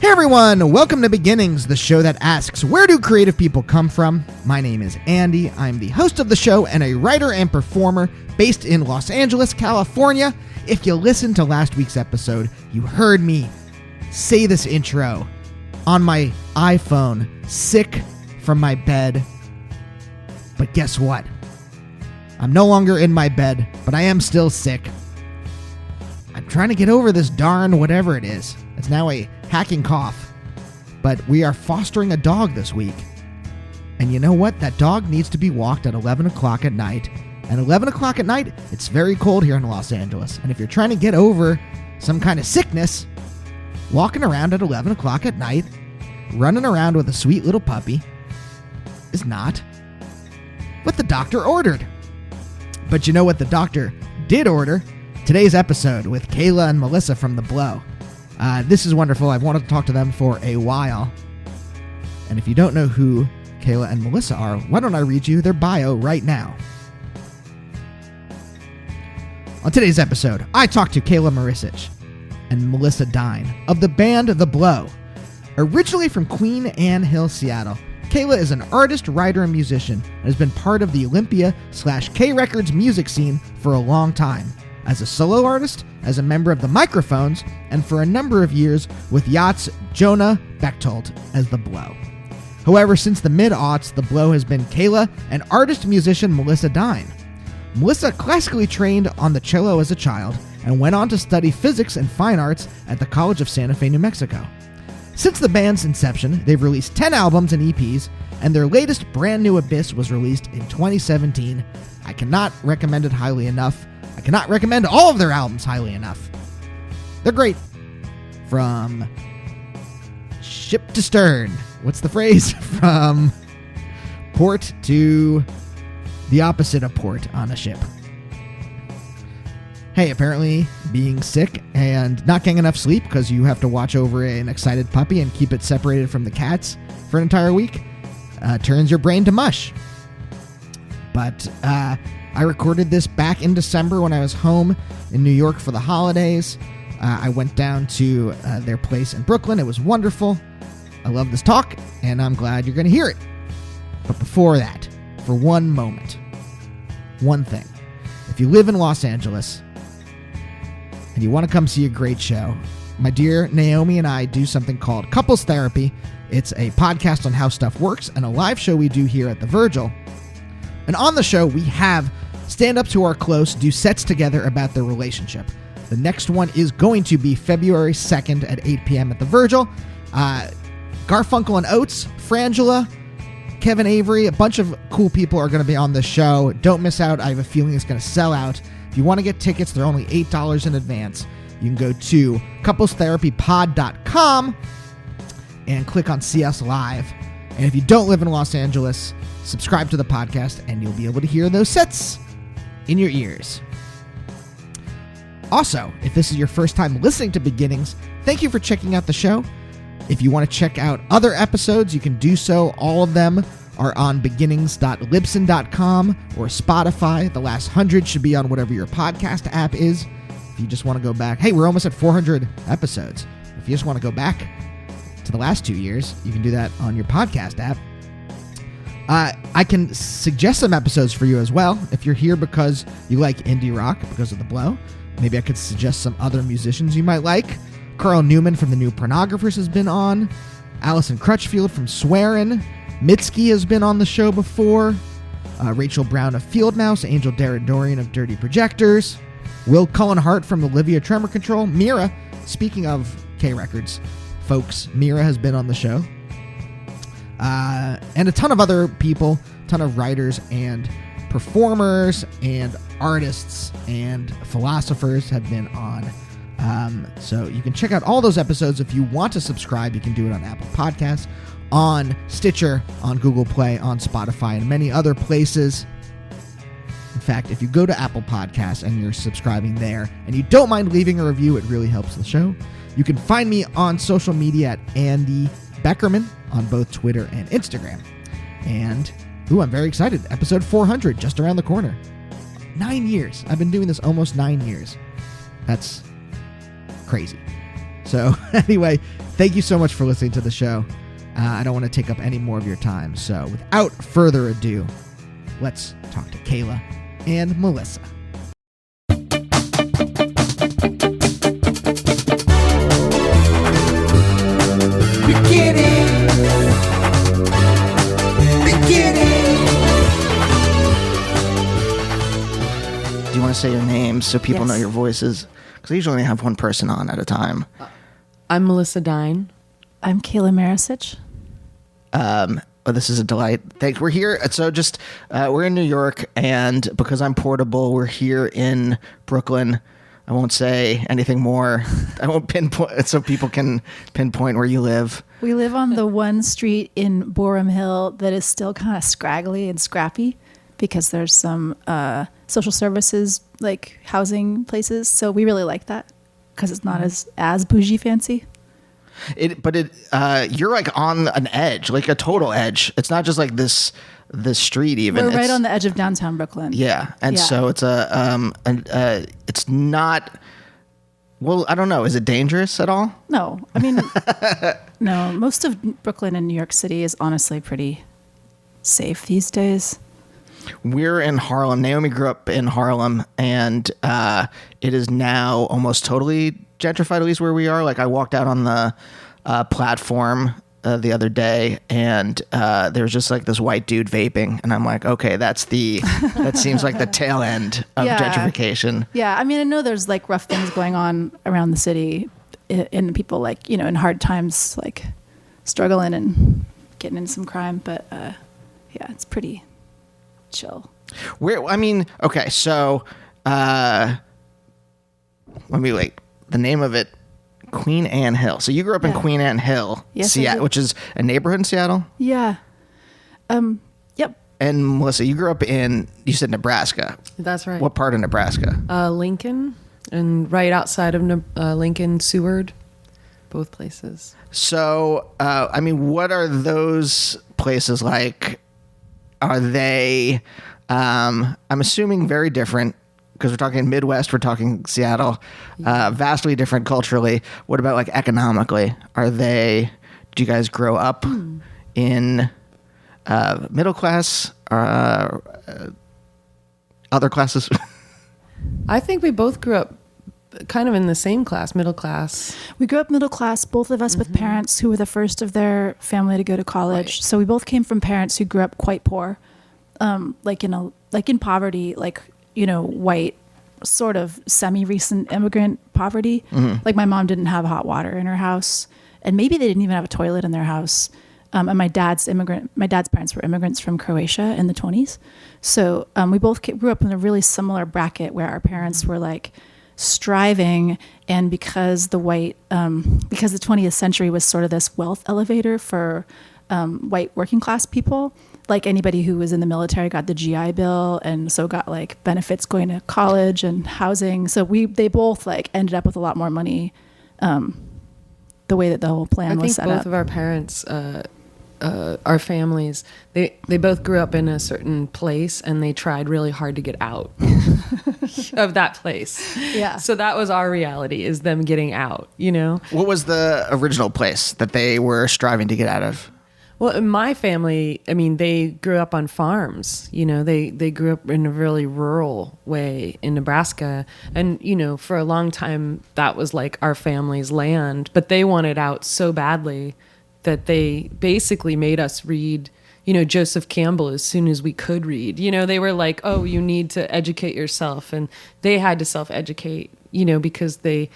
Hey everyone, welcome to Beginnings, the show that asks, where do creative people come from? My name is Andy. I'm the host of the show and a writer and performer based in Los Angeles, California. If you listened to last week's episode, you heard me say this intro on my iPhone, sick from my bed. But guess what? I'm no longer in my bed, but I am still sick. I'm trying to get over this darn whatever it is. It's now a hacking cough. But we are fostering a dog this week. And you know what? That dog needs to be walked at 11 o'clock at night. And 11 o'clock at night, it's very cold here in Los Angeles. And if you're trying to get over some kind of sickness, walking around at 11 o'clock at night, running around with a sweet little puppy, is not what the doctor ordered. But you know what the doctor did order? Today's episode with Kayla and Melissa from The Blow. This is wonderful. I've wanted to talk to them for a while. And if you don't know who Kayla and Melissa are, why don't I read you their bio right now? On today's episode, I talked to Kayla Marisic and Melissa Dine of the band The Blow. Originally from Queen Anne Hill, Seattle, Kayla is an artist, writer, and musician and has been part of the Olympia/K Records music scene for a long time. As a solo artist, as a member of the Microphones, and for a number of years with Yacht's Jonah Bechtold as The Blow. However, since the mid-aughts, The Blow has been Kayla and artist-musician Melissa Dine. Melissa classically trained on the cello as a child and went on to study physics and fine arts at the College of Santa Fe, New Mexico. Since the band's inception, they've released 10 albums and EPs, and their latest Brand New Abyss was released in 2017. I cannot recommend it highly enough. I cannot recommend all of their albums highly enough. They're great. From ship to stern. What's the phrase? From port to the opposite of port on a ship. Hey, apparently being sick and not getting enough sleep because you have to watch over an excited puppy and keep it separated from the cats for an entire week turns your brain to mush. But I recorded this back in December when I was home in New York for the holidays. I went down to their place in Brooklyn. It was wonderful. I love this talk, and I'm glad you're going to hear it. But before that, for one moment, one thing. If you live in Los Angeles and you want to come see a great show, my dear Naomi and I do something called Couples Therapy. It's a podcast on how stuff works and a live show we do here at the Virgil. And on the show, we have stand-ups who are close do sets together about their relationship. The next one is going to be February 2nd at 8 p.m. at the Virgil. Garfunkel and Oates, Frangela, Kevin Avery, a bunch of cool people are going to be on the show. Don't miss out. I have a feeling it's going to sell out. If you want to get tickets, they're only $8 in advance. You can go to couplestherapypod.com and click on See Us Live. And if you don't live in Los Angeles, subscribe to the podcast and you'll be able to hear those sets in your ears. Also, if this is your first time listening to Beginnings, thank you for checking out the show. If you want to check out other episodes, you can do so. All of them are on beginnings.libsyn.com or Spotify. The last 100 should be on whatever your podcast app is. If you just want to go back, hey, we're almost at 400 episodes. If you just want to go back to the last 2 years, you can do that on your podcast app. I can suggest some episodes for you as well. If you're here because you like indie rock, because of The Blow, maybe I could suggest some other musicians you might like. Carl Newman from The New Pornographers has been on. Allison Crutchfield from Swearin'. Mitski has been on the show before. Rachel Brown of Field Mouse. Angel Daradorian of Dirty Projectors. Will Cullen Hart from Olivia Tremor Control. Mira, speaking of K Records, folks, Mira has been on the show. And a ton of other people, ton of writers and performers and artists and philosophers have been on. So you can check out all those episodes. If you want to subscribe, you can do it on Apple Podcasts, on Stitcher, on Google Play, on Spotify, and many other places. In fact, if you go to Apple Podcasts and you're subscribing there and you don't mind leaving a review, it really helps the show. You can find me on social media at Andy Beckerman on both Twitter and Instagram. And, I'm very excited. Episode 400, just around the corner. 9 years. I've been doing this almost 9 years. That's crazy. So anyway, thank you so much for listening to the show. I don't want to take up any more of your time. So without further ado, let's talk to Kayla and Melissa. Do you want to say your names so people know your voices? Because I usually only have one person on at a time. I'm Melissa Dine. I'm Kayla Marisic. This is a delight. Thanks. We're here. So we're in New York, and because I'm portable, we're here in Brooklyn. I won't say anything more. I won't pinpoint so people can pinpoint where you live. We live on the one street in Boerum Hill that is still kind of scraggly and scrappy because there's some social services, like housing places. So we really like that because it's not as bougie fancy. You're like on an edge, like a total edge. It's not just like this street even. We're right on the edge of downtown Brooklyn. Yeah. And so it's it's not, well, I don't know. Is it dangerous at all? No, I mean, no, most of Brooklyn and New York City is honestly pretty safe these days. We're in Harlem. Naomi grew up in Harlem, and it is now almost totally gentrified, at least where we are. Like I walked out on the platform the other day, and there was just like this white dude vaping, and I'm like, okay, that seems like the tail end of gentrification. Yeah, I mean, I know there's like rough things going on around the city, and people like in hard times like struggling and getting into some crime, but yeah, it's pretty chill. Okay, so the name of it, Queen Anne Hill. So you grew up in Queen Anne Hill, yes, Seattle, which is a neighborhood in Seattle? Yeah. Yep. And Melissa, you grew up you said Nebraska. That's right. What part of Nebraska? Lincoln, and right outside of Lincoln, Seward, both places. So, what are those places like? Are they, I'm assuming very different, because we're talking Midwest, we're talking Seattle, vastly different culturally. What about like economically? Do you guys grow up in middle class, other classes? I think we both grew up kind of in the same class, middle class. We grew up middle class, both of us with parents who were the first of their family to go to college. Right. So we both came from parents who grew up quite poor, like in poverty, like, white, sort of semi-recent immigrant poverty. Like my mom didn't have hot water in her house, and maybe they didn't even have a toilet in their house. And my dad's parents were immigrants from Croatia in the 20s. So we both grew up in a really similar bracket where our parents were like striving, and because the 20th century was sort of this wealth elevator for white working class people, like anybody who was in the military got the GI Bill, and so got like benefits going to college and housing. So they both like ended up with a lot more money, the way that the whole plan was set up. I think both of our parents, our families, they both grew up in a certain place, and they tried really hard to get out of that place. Yeah. So that was our reality, is them getting out, What was the original place that they were striving to get out of? Well, in my family, they grew up on farms. They grew up in a really rural way in Nebraska. And, for a long time, that was like our family's land. But they wanted out so badly that they basically made us read, Joseph Campbell as soon as we could read. They were like, oh, you need to educate yourself. And they had to self-educate, because they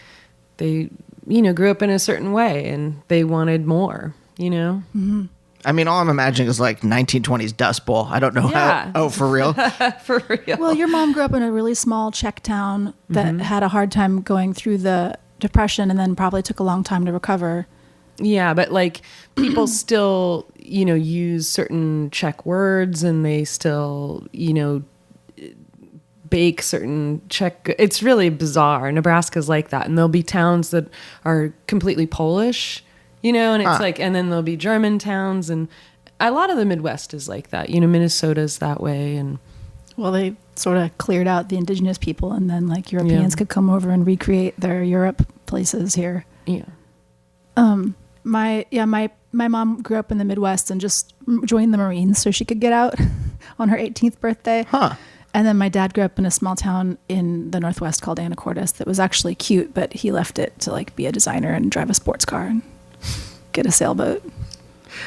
grew up in a certain way, and they wanted more, Mm-hmm. All I'm imagining is like 1920s Dust Bowl. I don't know how. Oh, for real? For real. Well, your mom grew up in a really small Czech town that had a hard time going through the Depression, and then probably took a long time to recover. Yeah, but like people still, use certain Czech words, and they still, bake certain Czech. It's really bizarre. Nebraska's like that, and there'll be towns that are completely Polish. And it's like, and then there'll be German towns, and a lot of the Midwest is like that. Minnesota's that way. And well, they sort of cleared out the indigenous people, and then like Europeans could come over and recreate their Europe places here. Yeah. My mom grew up in the Midwest and just joined the Marines so she could get out on her 18th birthday. Huh. And then my dad grew up in a small town in the Northwest called Anacortes that was actually cute, but he left it to like be a designer and drive a sports car and get a sailboat.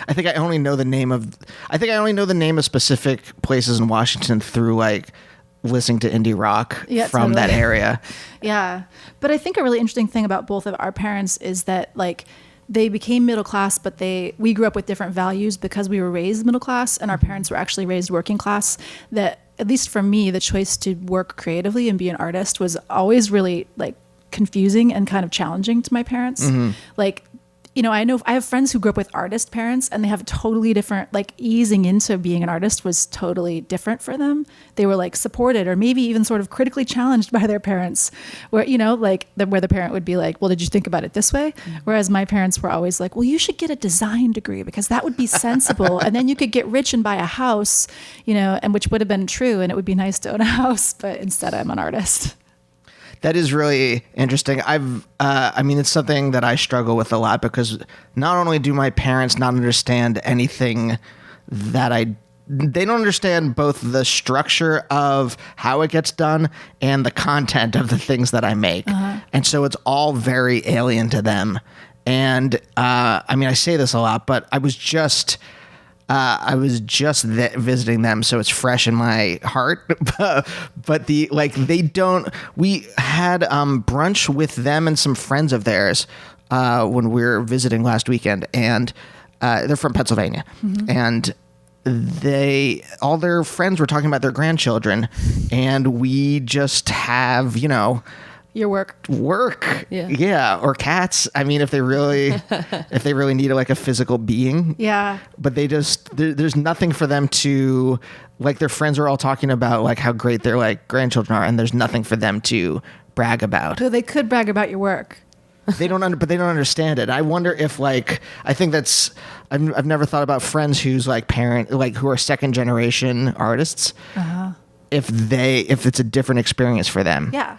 I think I only know the name of specific places in Washington through like listening to indie rock from that area. Yeah. But I think a really interesting thing about both of our parents is that like they became middle class, but we grew up with different values because we were raised middle class and our parents were actually raised working class. That at least for me, the choice to work creatively and be an artist was always really like confusing and kind of challenging to my parents. Like, you know, I have friends who grew up with artist parents and they have totally different, like easing into being an artist was totally different for them. They were like supported or maybe even sort of critically challenged by their parents where, you know, like where the parent would be like, well, did you think about it this way? Whereas my parents were always like, well, you should get a design degree because that would be sensible. And then you could get rich and buy a house, you know, and which would have been true. And it would be nice to own a house, but instead I'm an artist. That is really interesting. I mean, it's something that I struggle with a lot because not only do my parents not understand anything that they don't understand both the structure of how it gets done and the content of the things that I make. And so it's all very alien to them. And I mean, I say this a lot, but I was just visiting them, so it's fresh in my heart. But we had brunch with them and some friends of theirs when we were visiting last weekend, and they're from Pennsylvania, and all their friends were talking about their grandchildren, and we just have, you know, your work, yeah, or cats. I mean, if they really need like a physical being, yeah. But there's nothing for them to like. Their friends are all talking about like how great their like grandchildren are, and there's nothing for them to brag about. So they could brag about your work. But they don't understand it. I wonder if like I've never thought about friends whose like parent like who are second generation artists. If it's a different experience for them. Yeah.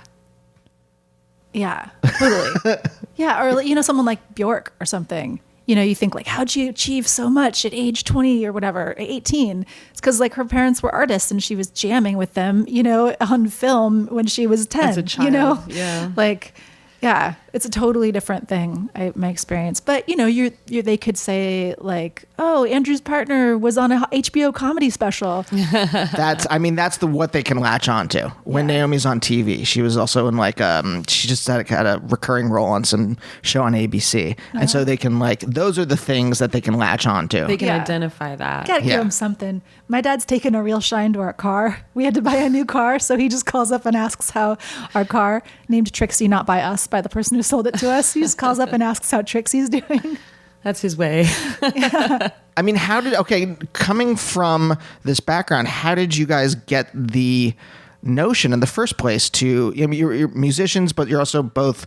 Yeah, totally. Yeah, or you know, someone like Bjork or something. You know, you think like, how'd you achieve so much at age 20 or whatever, 18? It's because like her parents were artists and she was jamming with them, you know, on film when she was 10. As a child, you know, yeah. Like, yeah, it's a totally different thing. My experience, but you know, they could say like, oh, Andrew's partner was on a HBO comedy special. That's what they can latch onto. When Naomi's on TV, she was also in like she just had a recurring role on some show on ABC, and so they can like those are the things that they can latch onto. They can identify that. Gotta give them something. My dad's taken a real shine to our car. We had to buy a new car, so he just calls up and asks how our car, named Trixie, not by us, by the person who sold it to us. He just calls up and asks how Trixie's doing. That's his way. I mean, coming from this background, how did you guys get the notion in the first place to, I mean, you're musicians, but you're also both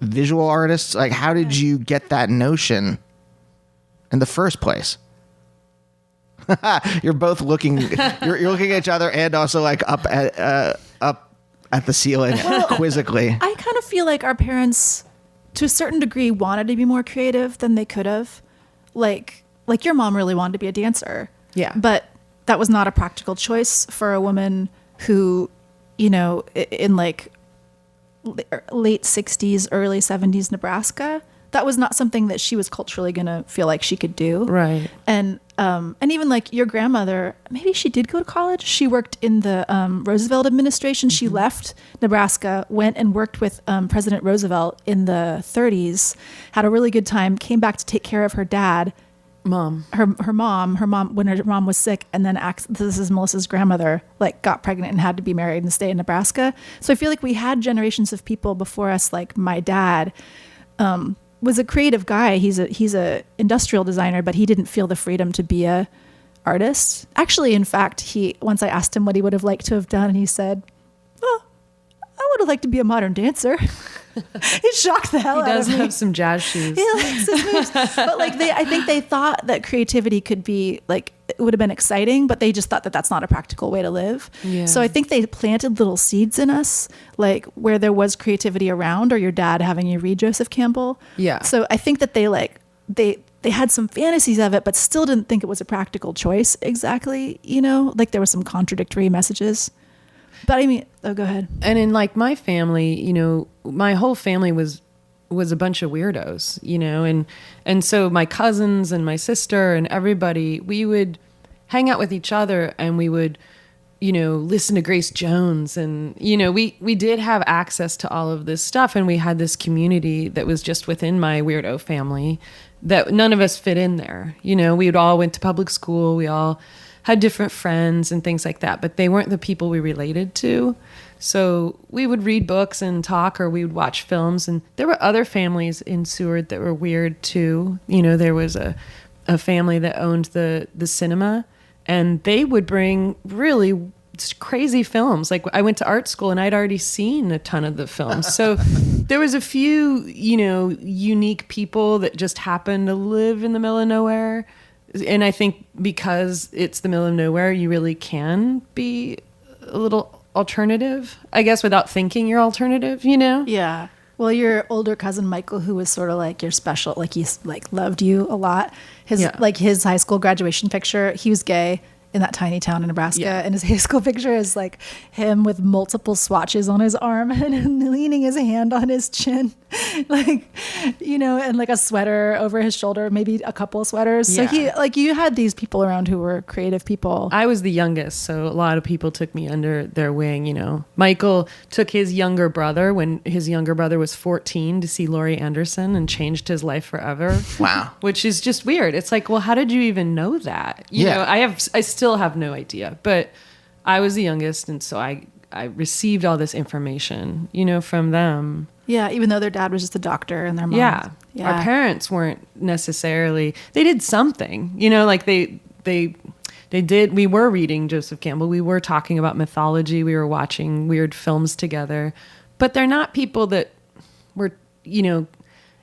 visual artists. Like, how did you get that notion in the first place? You're both looking, you're looking at each other and also like up at the ceiling quizzically. I kind of feel like our parents, to a certain degree, wanted to be more creative than they could have. Like your mom really wanted to be a dancer. Yeah. But that was not a practical choice for a woman who, you know, in like late 60s, early 70s Nebraska. That was not something that she was culturally going to feel like she could do. Right. And even like your grandmother, maybe she did go to college. She worked in the Roosevelt administration. She left Nebraska, went and worked with President Roosevelt in the 30s, had a really good time, came back to take care of her dad. Her mom, when her mom was sick, and then this is Melissa's grandmother, like got pregnant and had to be married and stay in Nebraska. So I feel like we had generations of people before us, like my dad, was a creative guy. He's a industrial designer, but he didn't feel the freedom to be a artist. Actually, in fact, once I asked him what he would have liked to have done, and he said, "Oh, I would have liked to be a modern dancer." It shocked the hell He out of does me. have some jazz shoes. He likes his moves. But like I think they thought that creativity could be like, it would have been exciting, but they just thought that that's not a practical way to live. Yeah. So I think they planted little seeds in us, like where there was creativity around, or your dad having you read Joseph Campbell. Yeah. So I think that they had some fantasies of it, but still didn't think it was a practical choice exactly, like there were some contradictory messages. But I mean, go ahead. And in like my family, my whole family was a bunch of weirdos, and so my cousins and my sister and everybody, we would hang out with each other and we would, listen to Grace Jones, and we did have access to all of this stuff, and we had this community that was just within my weirdo family that none of us fit in there. We would all went to public school, we all had different friends and things like that, but they weren't the people we related to. So we would read books and talk, or we would watch films. And there were other families in Seward that were weird too. There was a family that owned the cinema, and they would bring really crazy films. Like I went to art school and I'd already seen a ton of the films. So there was a few, unique people that just happened to live in the middle of nowhere. And I think because it's the middle of nowhere, you really can be a little alternative, I guess, without thinking you're alternative, Yeah. Well, your older cousin Michael, who was sort of like your special, like he like loved you a lot. His high school graduation picture, he was gay in that tiny town in Nebraska, and his high school picture is like him with multiple swatches on his arm and leaning his hand on his chin, like, and like a sweater over his shoulder, maybe a couple of sweaters. So you had these people around who were creative people. I was the youngest, so a lot of people took me under their wing. Michael took his younger brother when his younger brother was 14 to see Laurie Anderson and changed his life forever. Wow. Which is just weird. It's like, well, how did you even know that? I still have no idea, but I was the youngest, and so I received all this information, from them. Yeah, even though their dad was just a doctor and their mom. Yeah. Our parents weren't necessarily, they did something, like they did. We were reading Joseph Campbell. We were talking about mythology. We were watching weird films together, but they're not people that were, it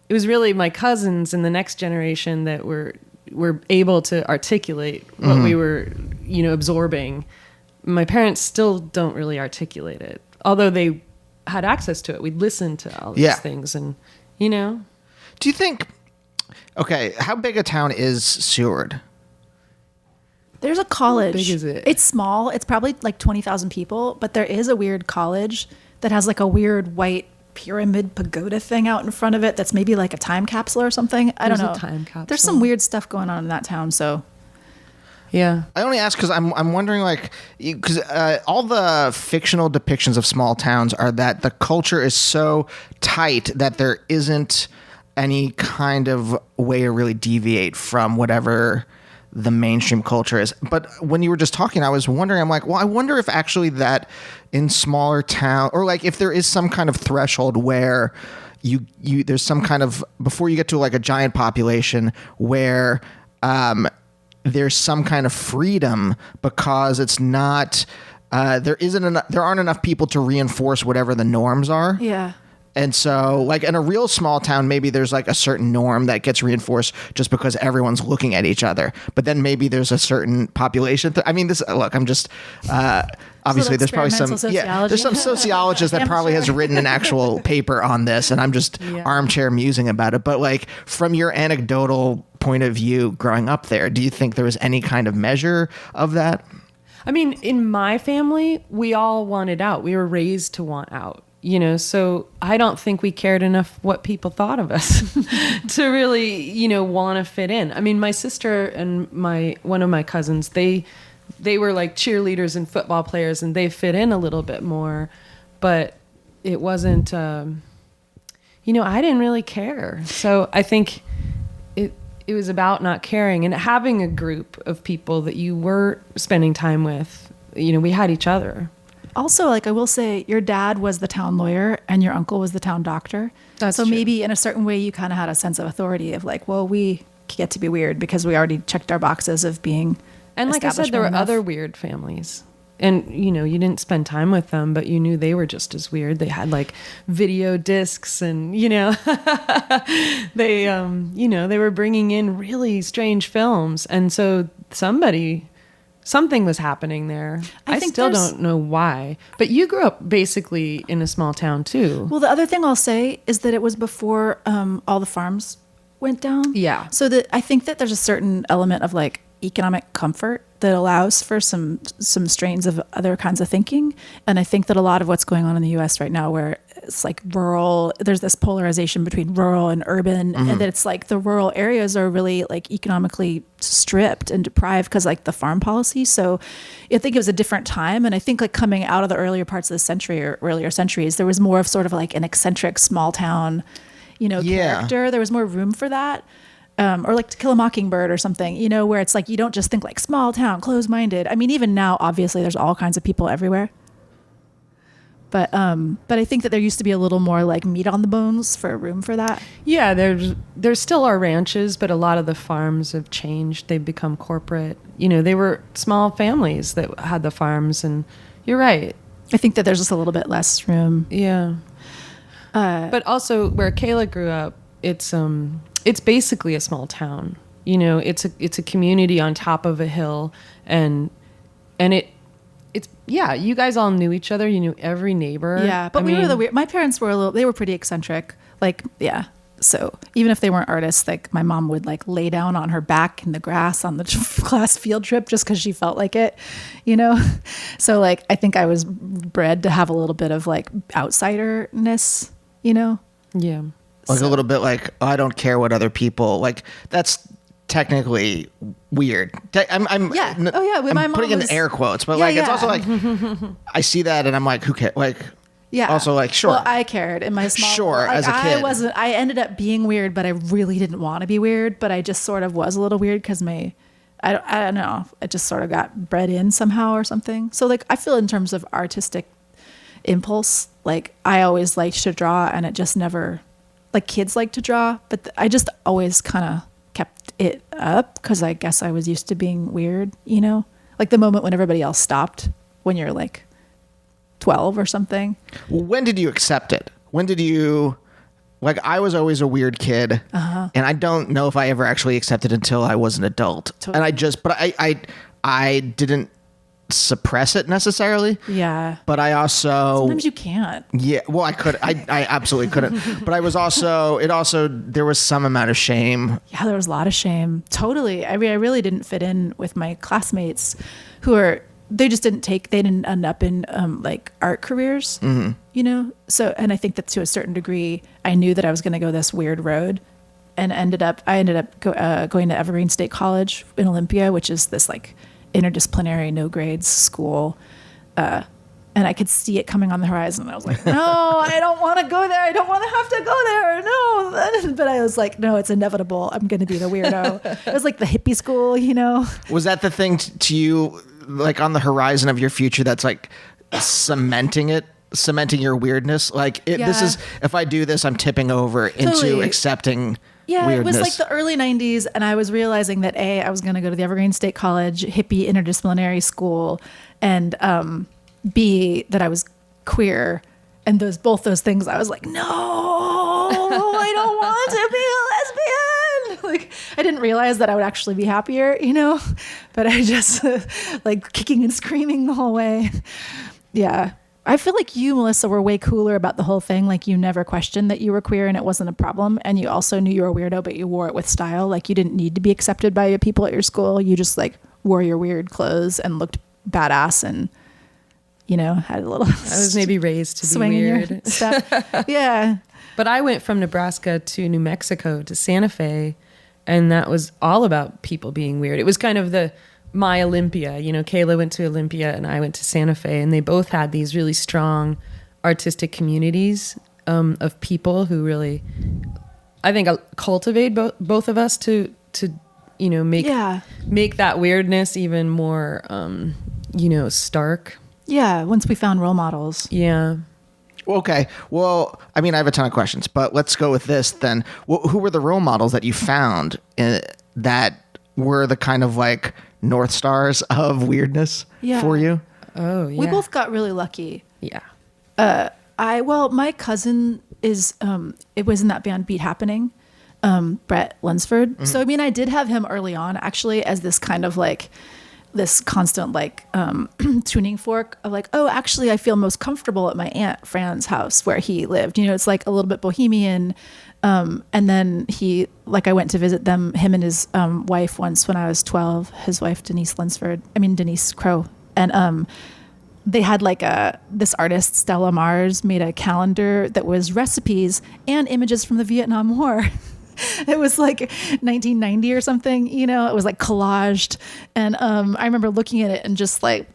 was really my cousins and the next generation that were able to articulate what we were, absorbing. My parents still don't really articulate it, although they had access to it. We'd listen to all these things, and Do you think? Okay, how big a town is Seward? There's a college. How big is it? It's small. It's probably like 20,000 people, but there is a weird college that has like a weird white pyramid pagoda thing out in front of it that's maybe like a time capsule or something. I don't know. There's a time capsule. There's some weird stuff going on in that town, so. Yeah. I only ask because I'm wondering, like, because all the fictional depictions of small towns are that the culture is so tight that there isn't any kind of way to really deviate from whatever the mainstream culture is. But when you were just talking, I was wondering, I'm like, well, I wonder if actually that in smaller town, or like if there is some kind of threshold where you there's some kind of, before you get to like a giant population where there's some kind of freedom because it's not there aren't enough people to reinforce whatever the norms are. Yeah. And so, like, in a real small town, maybe there's like a certain norm that gets reinforced just because everyone's looking at each other. But then maybe there's a certain population. Look, I'm just obviously there's probably some there's some sociologist that probably has written an actual paper on this, and I'm just armchair musing about it. But like, from your anecdotal point of view, growing up there, do you think there was any kind of measure of that? I mean, in my family, we all wanted out. We were raised to want out. So I don't think we cared enough what people thought of us to really, want to fit in. I mean, my sister and one of my cousins, they were like cheerleaders and football players, and they fit in a little bit more, but it wasn't, I didn't really care. So I think it was about not caring and having a group of people that you were spending time with. We had each other. Also, like, I will say, your dad was the town lawyer and your uncle was the town doctor. That's so true. Maybe in a certain way you kind of had a sense of authority of like, well, we get to be weird because we already checked our boxes of being. And like I said, there were enough. other weird families. and you didn't spend time with them, but you knew they were just as weird. They had like video discs, and they they were bringing in really strange films, and so something was happening there. I think still don't know why. But you grew up basically in a small town too. Well, the other thing I'll say is that it was before all the farms went down. Yeah. So that I think that there's a certain element of like economic comfort that allows for some strains of other kinds of thinking. And I think that a lot of what's going on in the US right now, where it's like rural, there's this polarization between rural and urban, and that it's like the rural areas are really like economically stripped and deprived because like the farm policy. So I think it was a different time. And I think like coming out of the earlier parts of the century or earlier centuries, there was more of sort of like an eccentric small town, character. There was more room for that. Or like To Kill a Mockingbird or something, where it's like you don't just think like small town, closed-minded. I mean, even now, obviously, there's all kinds of people everywhere. But I think that there used to be a little more like meat on the bones for room for that. Yeah, there still are ranches, but a lot of the farms have changed. They've become corporate. They were small families that had the farms, and you're right. I think that there's just a little bit less room. Yeah. But also where Kayla grew up, it's basically a small town. It's a community on top of a hill, and it's you guys all knew each other. You knew every neighbor. Yeah, but we were the weird. My parents were they were pretty eccentric. Like, yeah. So even if they weren't artists, like my mom would like lay down on her back in the grass on the class field trip just because she felt like it, So like I think I was bred to have a little bit of like outsiderness, Yeah. Like a little bit like, I don't care what other people like. That's technically weird. I'm When my mom putting in was, air quotes, but it's also like I see that and I'm like, who cares? Like, also like, sure. Well, I cared in my small. Sure, as a kid, I ended up being weird, but I really didn't want to be weird. But I just sort of was a little weird because I don't know. I just sort of got bred in somehow or something. So like I feel in terms of artistic impulse, like I always liked to draw, and it just never. Like kids like to draw, but I just always kind of kept it up because I guess I was used to being weird, like the moment when everybody else stopped when you're like 12 or something. Well, when did you accept it? When did you, like, I was always a weird kid, and I don't know if I ever actually accepted it until I was an adult. Totally. And I didn't suppress it necessarily. Yeah. But I also sometimes you can't. Yeah. Well, I could. I absolutely couldn't. But I was also. There was some amount of shame. Yeah, there was a lot of shame. Totally. I mean, I really didn't fit in with my classmates, they didn't end up in like art careers. Mm-hmm. So, and I think that to a certain degree, I knew that I was going to go this weird road, and I ended up going to Evergreen State College in Olympia, which is this like interdisciplinary no grades school, and I could see it coming on the horizon, and I was like, no, I don't want to go there, I don't want to have to go there, no. But I was like, no, it's inevitable, I'm going to be the weirdo. It was like the hippie school. Was that the thing to you, like on the horizon of your future, that's like cementing your weirdness, like this is, if I do this, I'm tipping over into accepting. Yeah, weirdness. It was like the early 90s, and I was realizing that I was going to go to the Evergreen State College hippie interdisciplinary school, and B, that I was queer, and both those things, I was like, no, I don't want to be a lesbian. Like, I didn't realize that I would actually be happier, but I just like kicking and screaming the whole way. Yeah. I feel like you, Melissa, were way cooler about the whole thing. Like you never questioned that you were queer and it wasn't a problem. And you also knew you were a weirdo, but you wore it with style. Like you didn't need to be accepted by the people at your school. You just like wore your weird clothes and looked badass and, had a little. I was maybe raised to be weird. Stuff. Yeah. But I went from Nebraska to New Mexico to Santa Fe, and that was all about people being weird. It was kind of my Olympia, Kayla went to Olympia and I went to Santa Fe, and they both had these really strong artistic communities of people who really, I think, cultivate both of us to make that weirdness even more, stark. Yeah. Once we found role models. Yeah. Okay. Well, I mean, I have a ton of questions, but let's go with this then. Who were the role models that you found that were the kind of like North Stars of weirdness for you? Oh, yeah. We both got really lucky. Yeah. My cousin is it was in that band Beat Happening, Brett Lunsford. Mm-hmm. So I mean, I did have him early on actually as this kind of like this constant like tuning fork of like, oh, actually I feel most comfortable at my Aunt Fran's house where he lived. You know, it's like a little bit bohemian. And then I went to visit him and his wife once when I was 12, his wife Denise Crow. And they had like this artist, Stella Mars, made a calendar that was recipes and images from the Vietnam War. It was like 1990 or something, you know, it was like collaged. And I remember looking at it and just like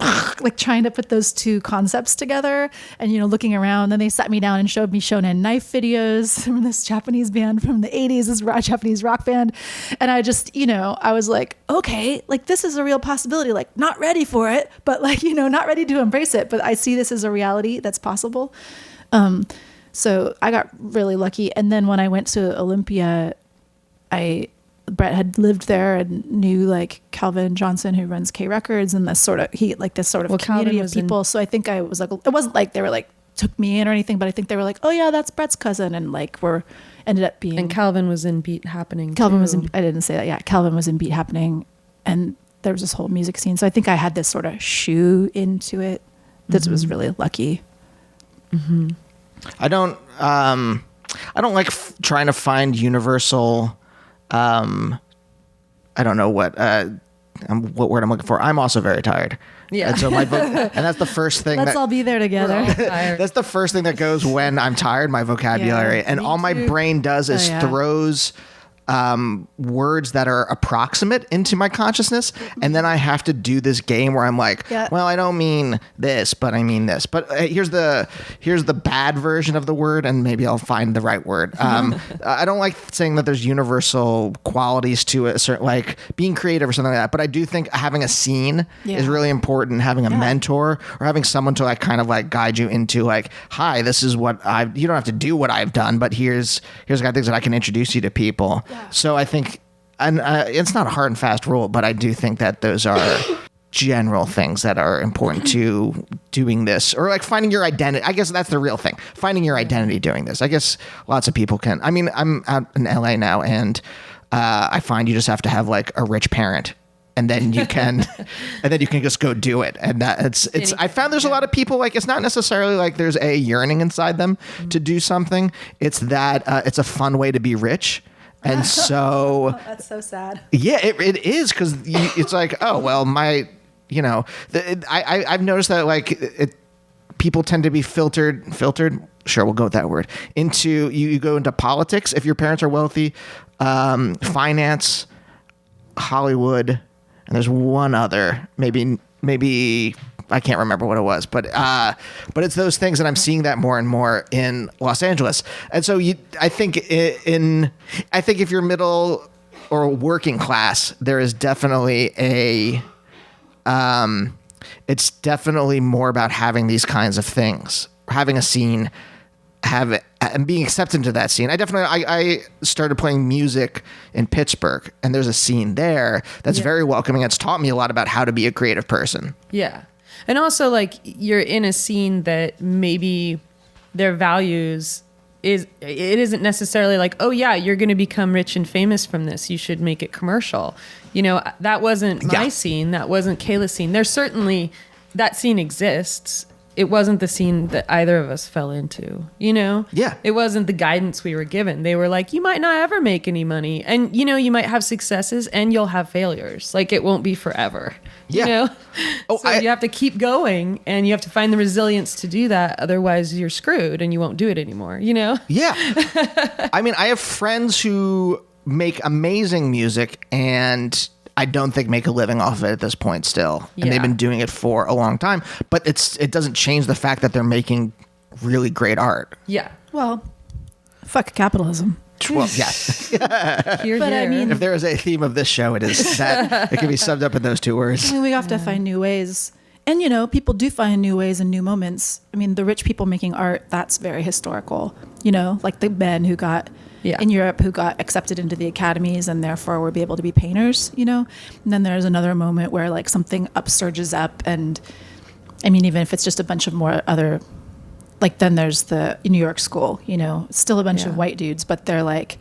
trying to put those two concepts together and, you know, looking around. Then they sat me down and showed me Shonen Knife videos from this Japanese band from the 80s, this Japanese rock band. And I just, you know, I was like, okay, like this is a real possibility, like not ready for it, but like, you know, not ready to embrace it. But I see this as a reality that's possible. So I got really lucky. And then when I went to Olympia, Brett had lived there and knew like Calvin Johnson, who runs K Records, and this sort of community of people. So I think I was like, it wasn't like they were like took me in or anything, but I think they were like, oh yeah, that's Brett's cousin, and like ended up being. And Calvin was in Beat Happening. I didn't say that. Yeah, Calvin was in Beat Happening, and there was this whole music scene. So I think I had this sort of shoe into it. That was really lucky. Mm-hmm. I don't like trying to find universal. I don't know what word I'm looking for. I'm also very tired. Yeah. And so and that's the first thing. Let's all be there together. That's the first thing that goes when I'm tired. My vocabulary, Yeah, and all my brain does is throws words that are approximate into my consciousness, and then I have to do this game where I'm like, well, I don't mean this, but I mean this. But here's the bad version of the word, and maybe I'll find the right word. I don't like saying that there's universal qualities to it, certain, like being creative or something like that. But I do think having a scene is really important. Having a mentor or having someone to like kind of like guide you into like, hi, this is what you don't have to do what I've done, but here's the kind of things that I can introduce you to people. Yeah. So I think, and it's not a hard and fast rule, but I do think that those are general things that are important to doing this, or like finding your identity. I guess that's the real thing, finding your identity doing this. I guess lots of people can. I mean, I'm out in LA now, and I find you just have to have like a rich parent, and then you can, just go do it. And that it's. I found there's a lot of people like it's not necessarily like there's a yearning inside them to do something. It's that it's a fun way to be rich. And so that's so sad. Yeah, it is, because it's like, oh well, I've noticed that like people tend to be filtered. Sure, we'll go with that word. Into you go into politics if your parents are wealthy, finance, Hollywood, and there's one other maybe. I can't remember what it was, but it's those things, and I'm seeing that more and more in Los Angeles. And so I think if you're middle or working class, there is definitely it's definitely more about having these kinds of things, having a scene, and being accepted into that scene. I started playing music in Pittsburgh, and there's a scene there that's very welcoming. It's taught me a lot about how to be a creative person. Yeah. And also, like, you're in a scene that maybe their values it isn't necessarily like, oh yeah, you're going to become rich and famous from this, you should make it commercial. You know, that wasn't my scene. That wasn't Kayla's scene. There's certainly, that scene exists. It wasn't the scene that either of us fell into, you know? Yeah. It wasn't the guidance we were given. They were like, you might not ever make any money. And, you know, you might have successes and you'll have failures. Like, it won't be forever. Yeah. You know? Oh, so you have to keep going, and you have to find the resilience to do that. Otherwise, you're screwed and you won't do it anymore, you know? Yeah. I mean, I have friends who make amazing music and I don't think make a living off of it at this point still. And they've been doing it for a long time, but it doesn't change the fact that they're making really great art. Yeah. Well, fuck capitalism. Well, yeah. But I mean, if there is a theme of this show, it is that. It can be summed up in those two words. I mean, we have to find new ways. And, you know, people do find new ways and new moments. I mean, the rich people making art, that's very historical. You know, like the men who got in Europe who got accepted into the academies and therefore were able to be painters, you know. And then there's another moment where like something upsurges up and I mean, even if it's just a bunch of more other, like then there's the New York School, you know, it's still a bunch of white dudes, but they're like,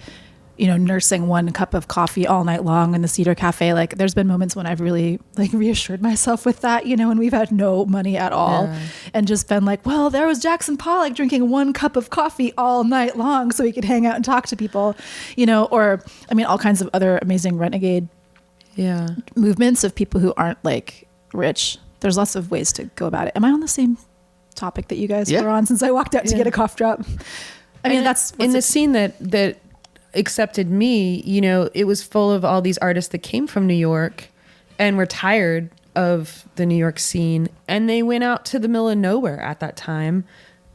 you know, nursing one cup of coffee all night long in the Cedar Cafe. Like there's been moments when I've really like reassured myself with that, you know, and we've had no money at all and just been like, well, there was Jackson Pollock drinking one cup of coffee all night long so he could hang out and talk to people, you know, or I mean, all kinds of other amazing renegade movements of people who aren't like rich. There's lots of ways to go about it. Am I on the same topic that you guys were on since I walked out to get a cough drop? I mean, that's in the scene that accepted me, you know, it was full of all these artists that came from New York and were tired of the New York scene, and they went out to the middle of nowhere at that time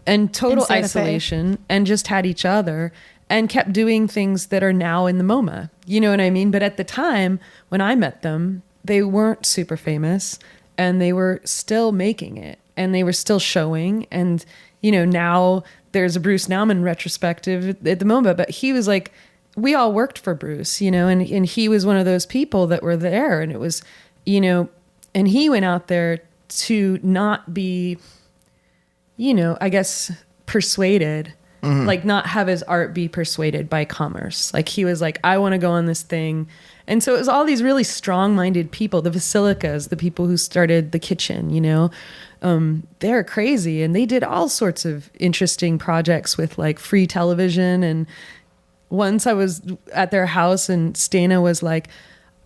and total isolation and just had each other and kept doing things that are now in the MoMA. You know what I mean? But at the time when I met them, they weren't super famous and they were still making it and they were still showing. And, you know, now there's a Bruce Nauman retrospective at the MoMA, but he was like, we all worked for Bruce, you know, and he was one of those people that were there. And it was, you know, and he went out there to not be, you know, I guess persuaded, like not have his art be persuaded by commerce. Like he was like, I want to go on this thing. And so it was all these really strong-minded people, the Basilicas, the people who started the kitchen, you know, they're crazy. And they did all sorts of interesting projects with like free television. And once I was at their house and Stana was like,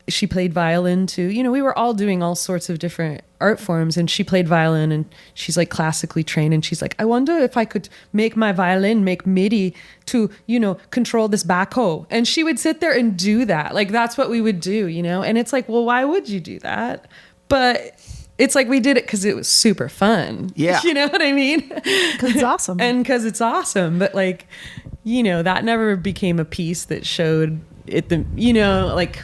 she played violin too. You know, we were all doing all sorts of different art forms and she played violin and she's like classically trained. And she's like, I wonder if I could make my violin make MIDI to, you know, control this backhoe. And she would sit there and do that. Like, that's what we would do, you know? And it's like, well, why would you do that? But it's like, we did it because it was super fun. Yeah. You know what I mean? Because it's awesome. And because it's awesome. But like, you know, that never became a piece that showed it, the, you know, like,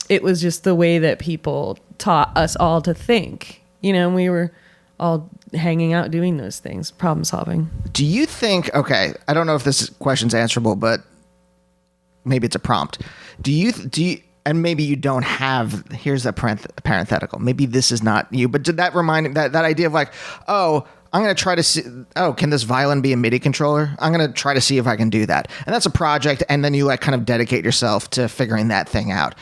it was just the way that people taught us all to think, you know, and we were all hanging out doing those things, problem solving. Do you think, okay, I don't know if this question's answerable, but maybe it's a prompt. Do you, and maybe you don't have, here's a parenthetical, maybe this is not you, but did that remind, that idea of like, oh, I'm going to try to see, oh, can this violin be a MIDI controller? I'm going to try to see if I can do that. And that's a project. And then you like kind of dedicate yourself to figuring that thing out.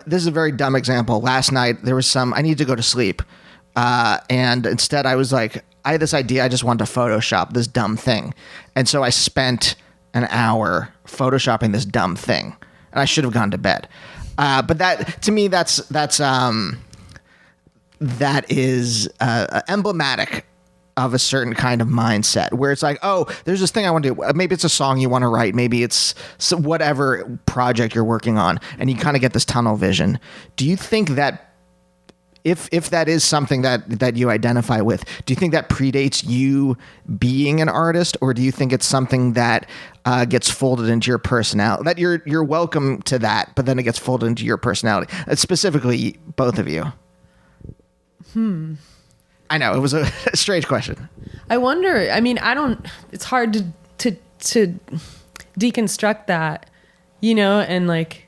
This is a very dumb example. Last night there was I needed to go to sleep. And instead I was like, I had this idea. I just wanted to Photoshop this dumb thing. And so I spent an hour Photoshopping this dumb thing and I should have gone to bed. But that, to me, that is emblematic of a certain kind of mindset where it's like, oh, there's this thing I want to do. Maybe it's a song you want to write. Maybe it's whatever project you're working on, and you kind of get this tunnel vision. Do you think that if that is something that you identify with, do you think that predates you being an artist, or do you think it's something that gets folded into your personality, that you're welcome to that, but then it gets folded into your personality? Specifically, both of you. I know it was a strange question. I wonder, I mean, it's hard to deconstruct that, you know, and like,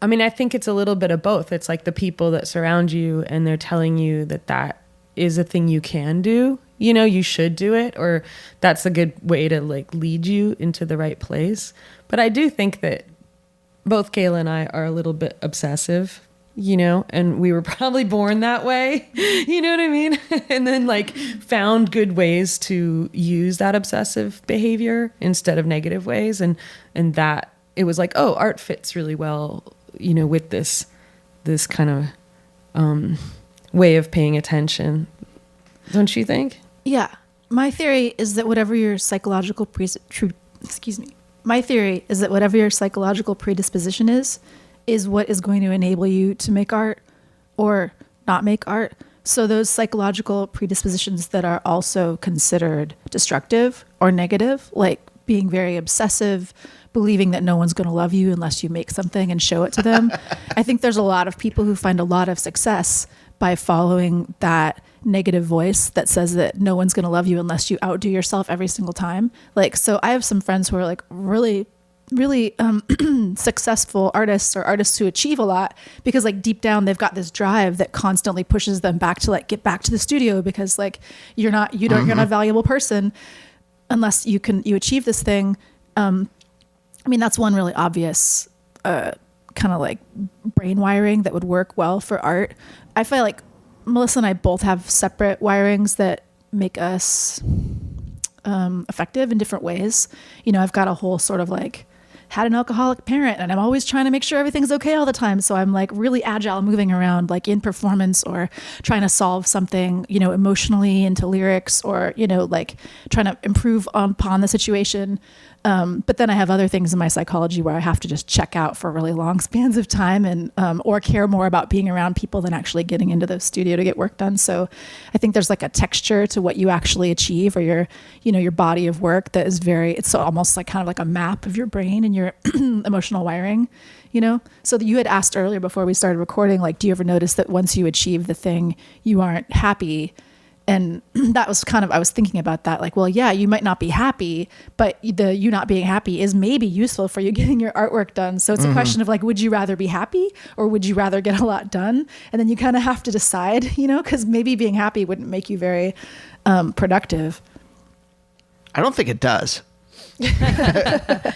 I mean, I think it's a little bit of both. It's like the people that surround you and they're telling you that is a thing you can do, you know, you should do it, or that's a good way to like lead you into the right place. But I do think that both Kayla and I are a little bit obsessive, you know, and we were probably born that way, you know what I mean? And then like found good ways to use that obsessive behavior instead of negative ways. And that it was like, oh, art fits really well, you know, with this kind of way of paying attention. Don't you think? Yeah. My theory is that whatever your psychological my theory is that whatever your psychological predisposition is what is going to enable you to make art or not make art. So those psychological predispositions that are also considered destructive or negative, like being very obsessive, believing that no one's going to love you unless you make something and show it to them. I think there's a lot of people who find a lot of success by following that negative voice that says that no one's going to love you unless you outdo yourself every single time. Like, so I have some friends who are like really really successful artists or artists who achieve a lot, because like deep down they've got this drive that constantly pushes them back to like get back to the studio, because like you're not a valuable person unless you achieve this thing. I mean, that's one really obvious kind of like brain wiring that would work well for art. I feel like Melissa and I both have separate wirings that make us effective in different ways. You know, I've got a whole sort of like had an alcoholic parent, and I'm always trying to make sure everything's okay all the time. So I'm like really agile moving around like in performance, or trying to solve something, you know, emotionally into lyrics, or, you know, like trying to improve upon the situation. But then I have other things in my psychology where I have to just check out for really long spans of time, and or care more about being around people than actually getting into the studio to get work done. So I think there's like a texture to what you actually achieve, or your body of work that is it's almost like kind of like a map of your brain and your emotional wiring, you know? So you had asked earlier before we started recording, like, do you ever notice that once you achieve the thing, you aren't happy? And that was kind of, I was thinking about that, like, well, yeah, you might not be happy, but you not being happy is maybe useful for you getting your artwork done. So it's a question of like, would you rather be happy, or would you rather get a lot done? And then you kind of have to decide, you know, because maybe being happy wouldn't make you very productive. I don't think it does. Because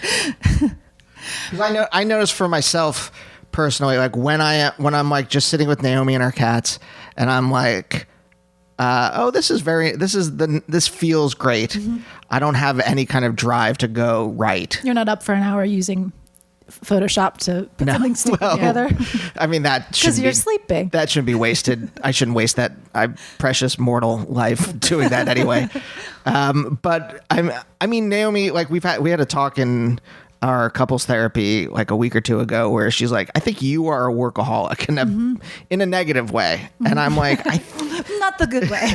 I notice for myself personally, like when I'm like just sitting with Naomi and our cats, and I'm like, this feels great. Mm-hmm. I don't have any kind of drive to go right. You're not up for an hour using Photoshop to put something stupid together. I mean, that should because you're sleeping. That shouldn't be wasted. I shouldn't waste that precious mortal life doing that anyway. But I mean, Naomi, like we had a talk in our couples therapy like a week or two ago where she's like, I think you are a workaholic in a negative way. And I'm like, not the good way.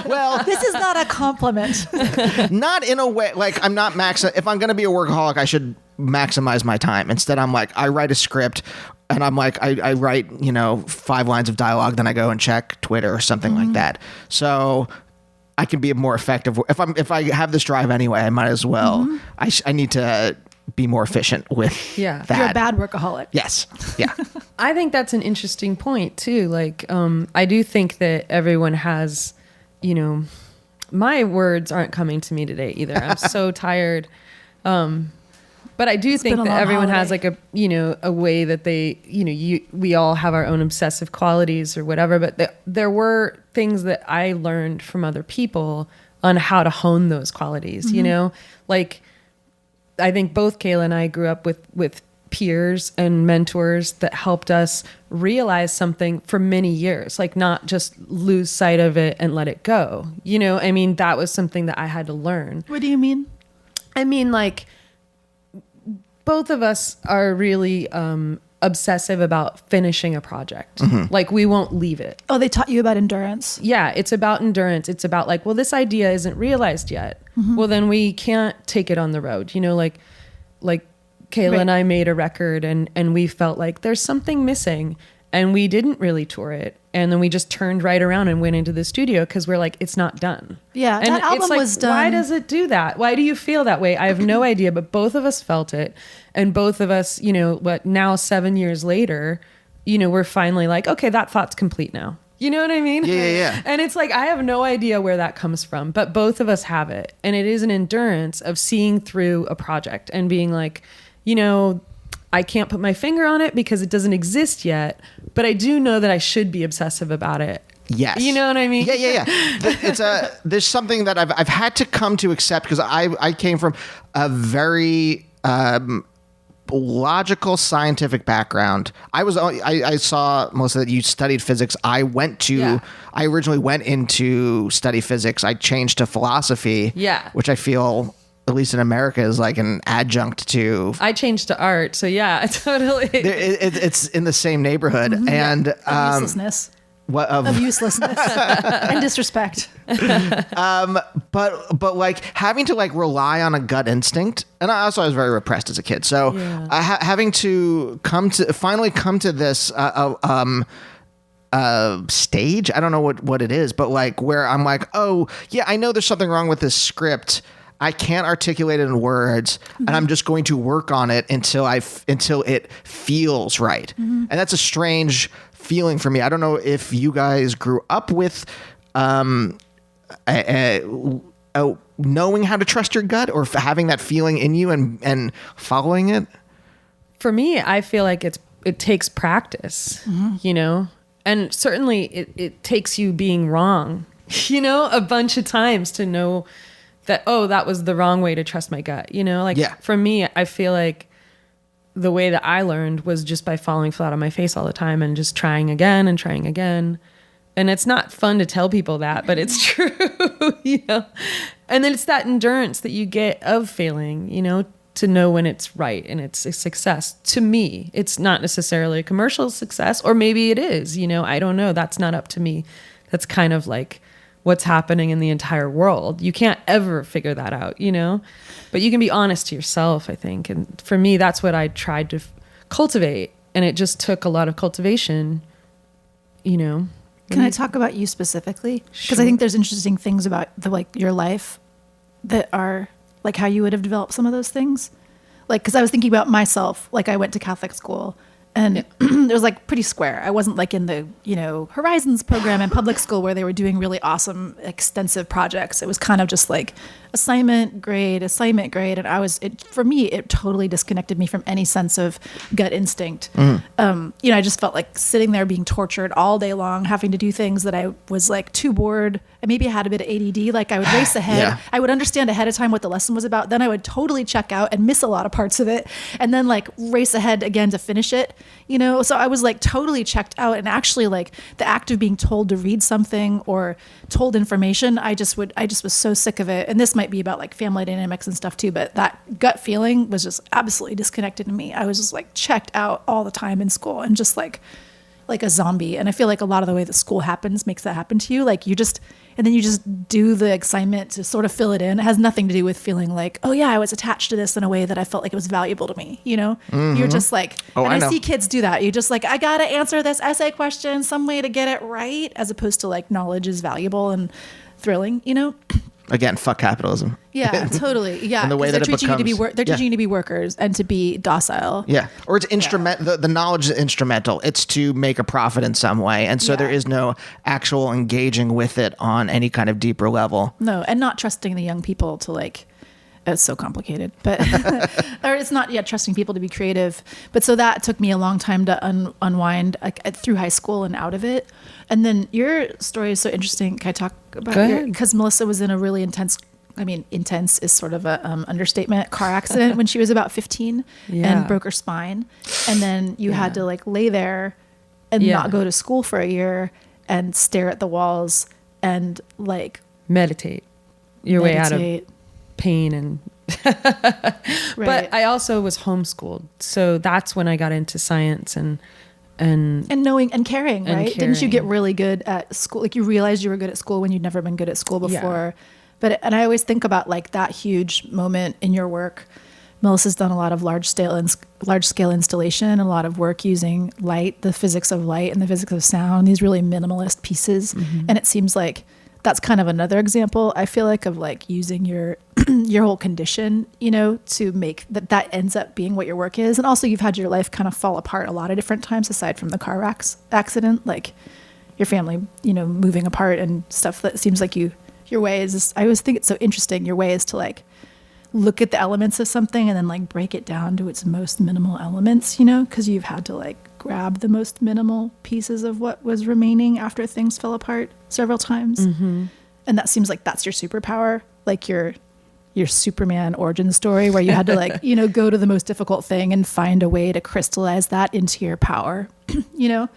Well, this is not a compliment. Not in a way, like I'm not if I'm going to be a workaholic, I should maximize my time. Instead, I'm like, I write a script and I'm like, I write, 5 lines of dialogue, then I go and check Twitter or something like that. So I can be more effective. If I have this drive anyway, I might as well. I need to be more efficient with that. You're a bad workaholic. Yes. Yeah. I think that's an interesting point too. Like, I do think that everyone has, my words aren't coming to me today either. I'm so tired. But I do think that everyone has like a way that they, we all have our own obsessive qualities or whatever, but there were things that I learned from other people on how to hone those qualities, like I think both Kayla and I grew up with peers and mentors that helped us realize something for many years, like not just lose sight of it and let it go. I mean, that was something that I had to learn. What do you mean? I mean, like, both of us are really obsessive about finishing a project. Like, we won't leave it. Oh, they taught you about endurance. Yeah, it's about endurance. It's about like, well, this idea isn't realized yet. Well, then we can't take it on the road. Like Kayla and I made a record and we felt like there's something missing, and we didn't really tour it. And then we just turned right around and went into the studio because we're like, it's not done. Yeah, and that album it's like, was done. Why does it do that? Why do you feel that way? I have no idea, but both of us felt it. And both of us, now 7 years later, we're finally like, okay, that thought's complete now. You know what I mean? Yeah. And it's like, I have no idea where that comes from, but both of us have it. And it is an endurance of seeing through a project and being like, I can't put my finger on it because it doesn't exist yet, but I do know that I should be obsessive about it. Yes. You know what I mean? Yeah. There's something that I've had to come to accept because I came from a very logical scientific background. I saw, Melissa, that you studied physics. I originally went into study physics. I changed to philosophy. Yeah. Which I feel, at least in America, is like an adjunct to. I changed to art, so yeah, totally. It's in the same neighborhood, and uselessness. Of uselessness and disrespect. But like having to like rely on a gut instinct, and I was very repressed as a kid, so having to finally come to this stage. I don't know what it is, but like where I'm like, oh yeah, I know there's something wrong with this script. I can't articulate it in words, and I'm just going to work on it until it feels right. And that's a strange feeling for me. I don't know if you guys grew up with knowing how to trust your gut, or having that feeling in you and following it. For me, I feel like it takes practice, you know, and certainly it takes you being wrong, you know, a bunch of times to know that, oh, that was the wrong way to trust my gut, you know, like for me, I feel like the way that I learned was just by falling flat on my face all the time and just trying again and trying again. And it's not fun to tell people that, but it's true, you know, and then it's that endurance that you get of failing, you know, to know when it's right and it's a success. To me, it's not necessarily a commercial success, or maybe it is, you know, I don't know. That's not up to me. That's kind of like what's happening in the entire world. You can't ever figure that out, you know, but you can be honest to yourself, I think. And for me, that's what I tried to cultivate. And it just took a lot of cultivation, you know. Can I talk about you specifically? Because I think there's interesting things about your life that are like how you would have developed some of those things. Like, because I was thinking about myself, like I went to Catholic school, and it was like pretty square. I wasn't like in the, you know, Horizons program in public school where they were doing really awesome, extensive projects. It was kind of just like assignment grade. And for me, it totally disconnected me from any sense of gut instinct. You know, I just felt like sitting there being tortured all day long, having to do things that I was like too bored. And maybe I had a bit of ADD. Like I would race ahead. I would understand ahead of time what the lesson was about. Then I would totally check out and miss a lot of parts of it. And then like race ahead again to finish it, you know? So I was like totally checked out. And actually like the act of being told to read something or told information, I just was so sick of it. And this might be about like family dynamics and stuff too, but that gut feeling was just absolutely disconnected to me. I was just like checked out all the time in school and just like a zombie. And I feel like a lot of the way that school happens makes that happen to you. Like you just do the assignment to sort of fill it in. It has nothing to do with feeling like, oh yeah, I was attached to this in a way that I felt like it was valuable to me. You know, you're just like, I see kids do that. You just like, I got to answer this essay question, some way to get it right, as opposed to like knowledge is valuable and thrilling, you know? Again, fuck capitalism. Yeah, totally. Yeah, and the way that they're teaching you to be workers and to be docile. Yeah, or it's the knowledge is instrumental. It's to make a profit in some way, and so there is no actual engaging with it on any kind of deeper level. No, and not trusting the young people to like. It's so complicated, but or it's not yet trusting people to be creative. But so that took me a long time to unwind through high school and out of it. And then your story is so interesting. Can I talk about because Melissa was in a really intense is sort of a understatement, car accident when she was about 15 and broke her spine. And then you had to like lay there and not go to school for a year and stare at the walls and like meditate your way out of pain and but I also was homeschooled, so that's when I got into science and knowing and caring, right? Didn't you get really good at school? Like you realized you were good at school when you'd never been good at school before. And I always think about like that huge moment in your work. Melissa's done a lot of large scale installation, a lot of work using light, the physics of light and the physics of sound, these really minimalist pieces. And it seems like that's kind of another example, I feel like, of like using your your whole condition, you know, to make that ends up being what your work is. And also you've had your life kind of fall apart a lot of different times aside from the car accident, like your family, you know, moving apart and stuff. That seems like your way is, I always think it's so interesting. Your way is to like look at the elements of something and then like break it down to its most minimal elements, you know, because you've had to like grab the most minimal pieces of what was remaining after things fell apart several times. And that seems like that's your superpower, like your Superman origin story where you had to like, you know, go to the most difficult thing and find a way to crystallize that into your power, you know,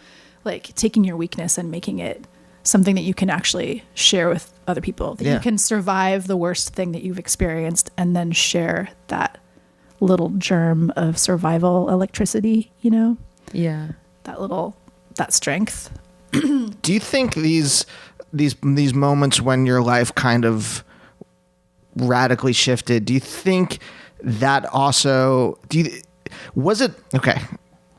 like taking your weakness and making it something that you can actually share with other people, that you can survive the worst thing that you've experienced and then share that little germ of survival electricity, you know? Yeah. That strength. Do you think these moments when your life kind of radically shifted, do you think that also, was it, okay,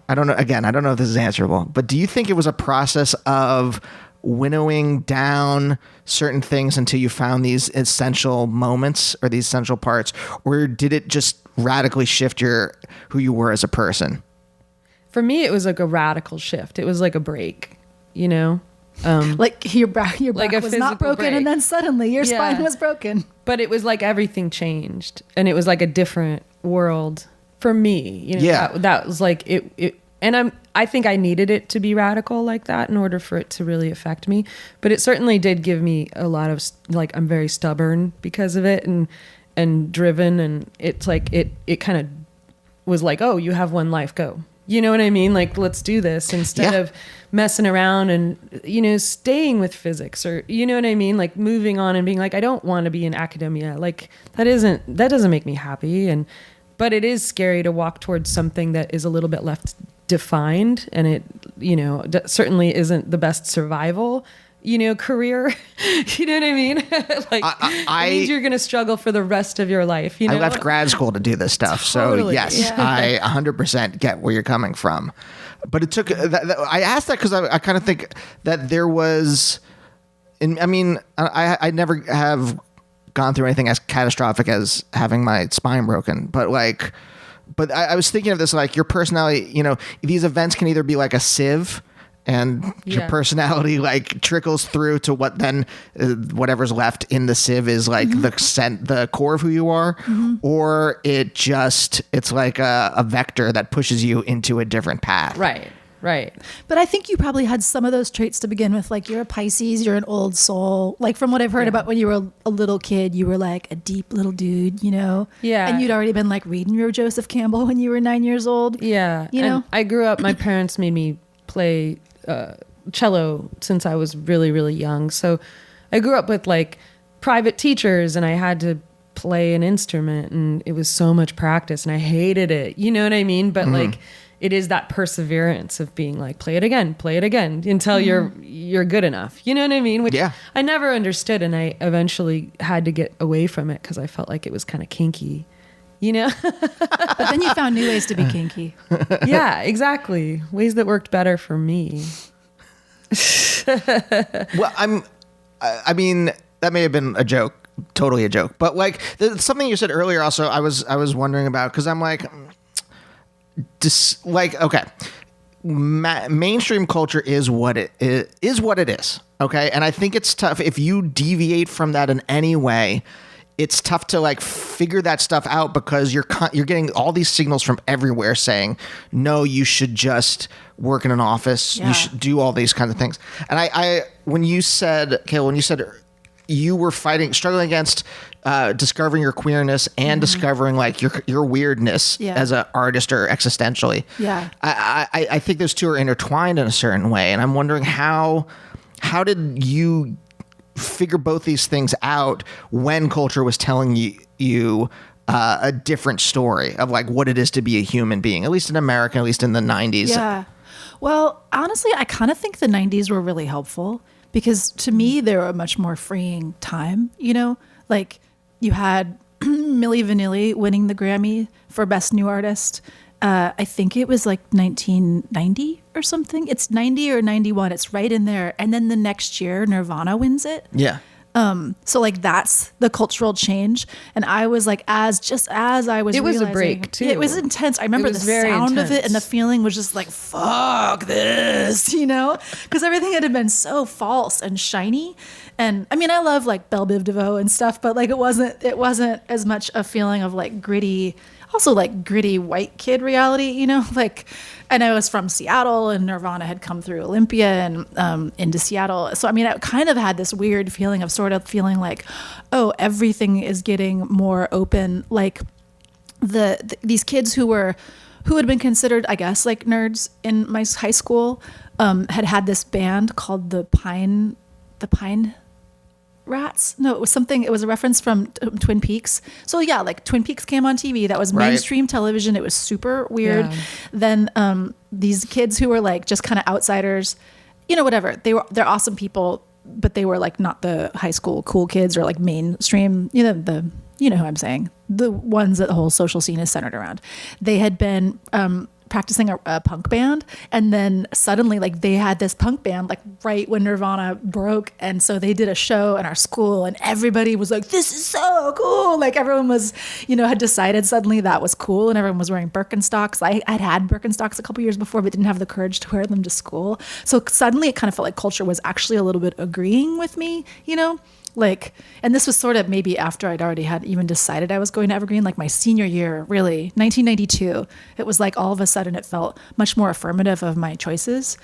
I don't know, again, I don't know if this is answerable, but do you think it was a process of winnowing down certain things until you found these essential moments or these essential parts, or did it just radically shift who you were as a person? For me, it was like a radical shift. It was like a break, you know? Like your back Like a was not physical broken, break. and then suddenly your Yeah. spine was broken. But it was like everything changed, and it was like a different world for me. You know, Yeah. that was like it. And I think I needed it to be radical like that in order for it to really affect me. But it certainly did give me a lot of like, I'm very stubborn because of it, and driven, and it's like it kind of was like, oh, you have one life, go. You know what I mean? Like, let's do this instead Yeah. of messing around and, you know, staying with physics, or, you know what I mean? Like moving on and being like, I don't want to be in academia. Like that doesn't make me happy. But it is scary to walk towards something that is a little bit left defined, and it, you know, certainly isn't the best survival, you know, career. You know what I mean? Like it means you're going to struggle for the rest of your life. You know, I left grad school to do this stuff. So Totally. yes, Yeah. I 100% get where you're coming from. But it took, I asked that because I kind of think that there was, I never have gone through anything as catastrophic as having my spine broken, but I was thinking of this, like your personality, you know, these events can either be like a sieve, and your Yeah. personality like trickles through to what then whatever's left in the sieve is like the core of who you are, or it's like a vector that pushes you into a different path. Right. But I think you probably had some of those traits to begin with. Like you're a Pisces, you're an old soul. Like from what I've heard about when you were a little kid, you were like a deep little dude, you know? Yeah. And you'd already been like reading your Joseph Campbell when you were 9 years old. Yeah. You know? And I grew up, my parents made me play cello since I was really, really young. So I grew up with like private teachers, and I had to play an instrument, and it was so much practice, and I hated it. You know what I mean? But like, it is that perseverance of being like, play it again until you're good enough. You know what I mean? Which Yeah. I never understood, and I eventually had to get away from it because I felt like it was kind of kinky. You know? But then you found new ways to be kinky. Yeah, exactly. Ways that worked better for me. Well, I mean, that may have been a joke, totally a joke, but like something you said earlier also, I was wondering about, because I'm like, okay, mainstream culture is what it is. Okay. And I think it's tough if you deviate from that in any way. It's tough to like figure that stuff out, because you're getting all these signals from everywhere saying, no, you should just work in an office. Yeah. You should do all these kinds of things. And when you said you were struggling against discovering your queerness and discovering like your weirdness as an artist or existentially. Yeah. I think those two are intertwined in a certain way. And I'm wondering how did you figure both these things out when culture was telling you a different story of like what it is to be a human being, at least in America, at least in the 90s. Yeah. Well, honestly, I kind of think the 90s were really helpful, because to me, they were a much more freeing time, you know? Like you had Milli Vanilli winning the Grammy for Best New Artist. I think it was like 1990 or something. It's 90 or 91. It's right in there. And then the next year, Nirvana wins it. Yeah. So like that's the cultural change. And I was like, as I was It was a realizing- break, too. It was intense. I remember It the was very sound of it, and the intense. feeling was just like, fuck this, you know? Because everything had been so false and shiny. And I mean, I love like Belle Biv DeVoe and stuff, but like it wasn't as much a feeling of like gritty white kid reality, you know? Like, and I was from Seattle, and Nirvana had come through Olympia and into Seattle. So, I mean, I kind of had this weird feeling of sort of feeling like, oh, everything is getting more open. Like these kids who had been considered, I guess, like nerds in my high school, had this band called the Pine Rats. No, it was a reference from Twin Peaks. So yeah, like Twin Peaks came on TV. That was Right. mainstream television. It was super weird. Yeah. Then these kids who were like just kind of outsiders, you know, whatever. They're awesome people, but they were like not the high school cool kids or like mainstream, you know who I'm saying, the ones that the whole social scene is centered around. They had been practicing a punk band, and then suddenly like they had this punk band like right when Nirvana broke, and so they did a show in our school and everybody was like, this is so cool. Like everyone was, had decided suddenly that was cool, and everyone was wearing Birkenstocks. I'd had Birkenstocks a couple years before but didn't have the courage to wear them to school, so suddenly it kind of felt like culture was actually a little bit agreeing with me, like, and this was sort of maybe after I'd already had even decided I was going to Evergreen, like my senior year, really, 1992. It was like all of a sudden it felt much more affirmative of my choices.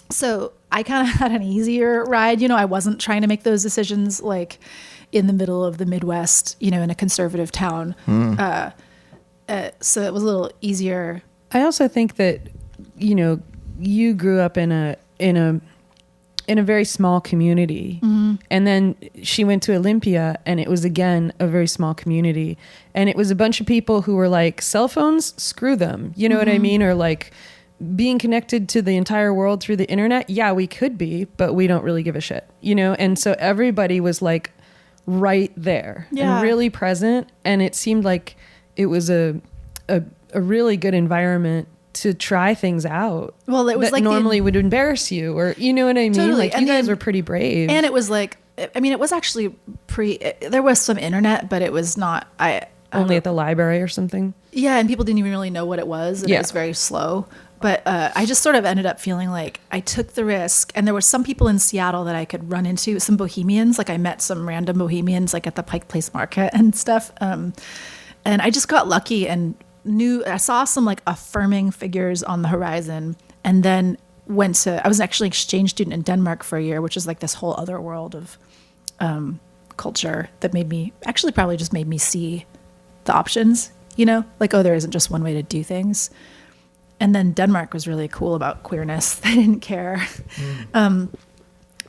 So I kind of had an easier ride. I wasn't trying to make those decisions like in the middle of the Midwest, in a conservative town. So it was a little easier. I also think that, you grew up in a very small community. And then she went to Olympia, and it was again a very small community, and it was a bunch of people who were like, cell phones, screw them, you know what I mean? Or like being connected to the entire world through the internet. Yeah, we could be, but we don't really give a shit, and so everybody was like right there and really present, and it seemed like it was a really good environment to try things out. Well, it was that like normally would embarrass you, or you know what I mean? Totally. Like you guys were pretty brave. And it was like, it was actually there was some internet, but it was not, only at the library or something. Yeah. And people didn't even really know what it was. And it was very slow. But I just sort of ended up feeling like I took the risk, and there were some people in Seattle that I could run into, some bohemians. Like I met some random bohemians like at the Pike Place Market and stuff. And I just got lucky and I saw some like affirming figures on the horizon, and then I was actually an exchange student in Denmark for a year, which is like this whole other world of culture that probably just made me see the options, like, oh, there isn't just one way to do things. And then Denmark was really cool about queerness. They didn't care.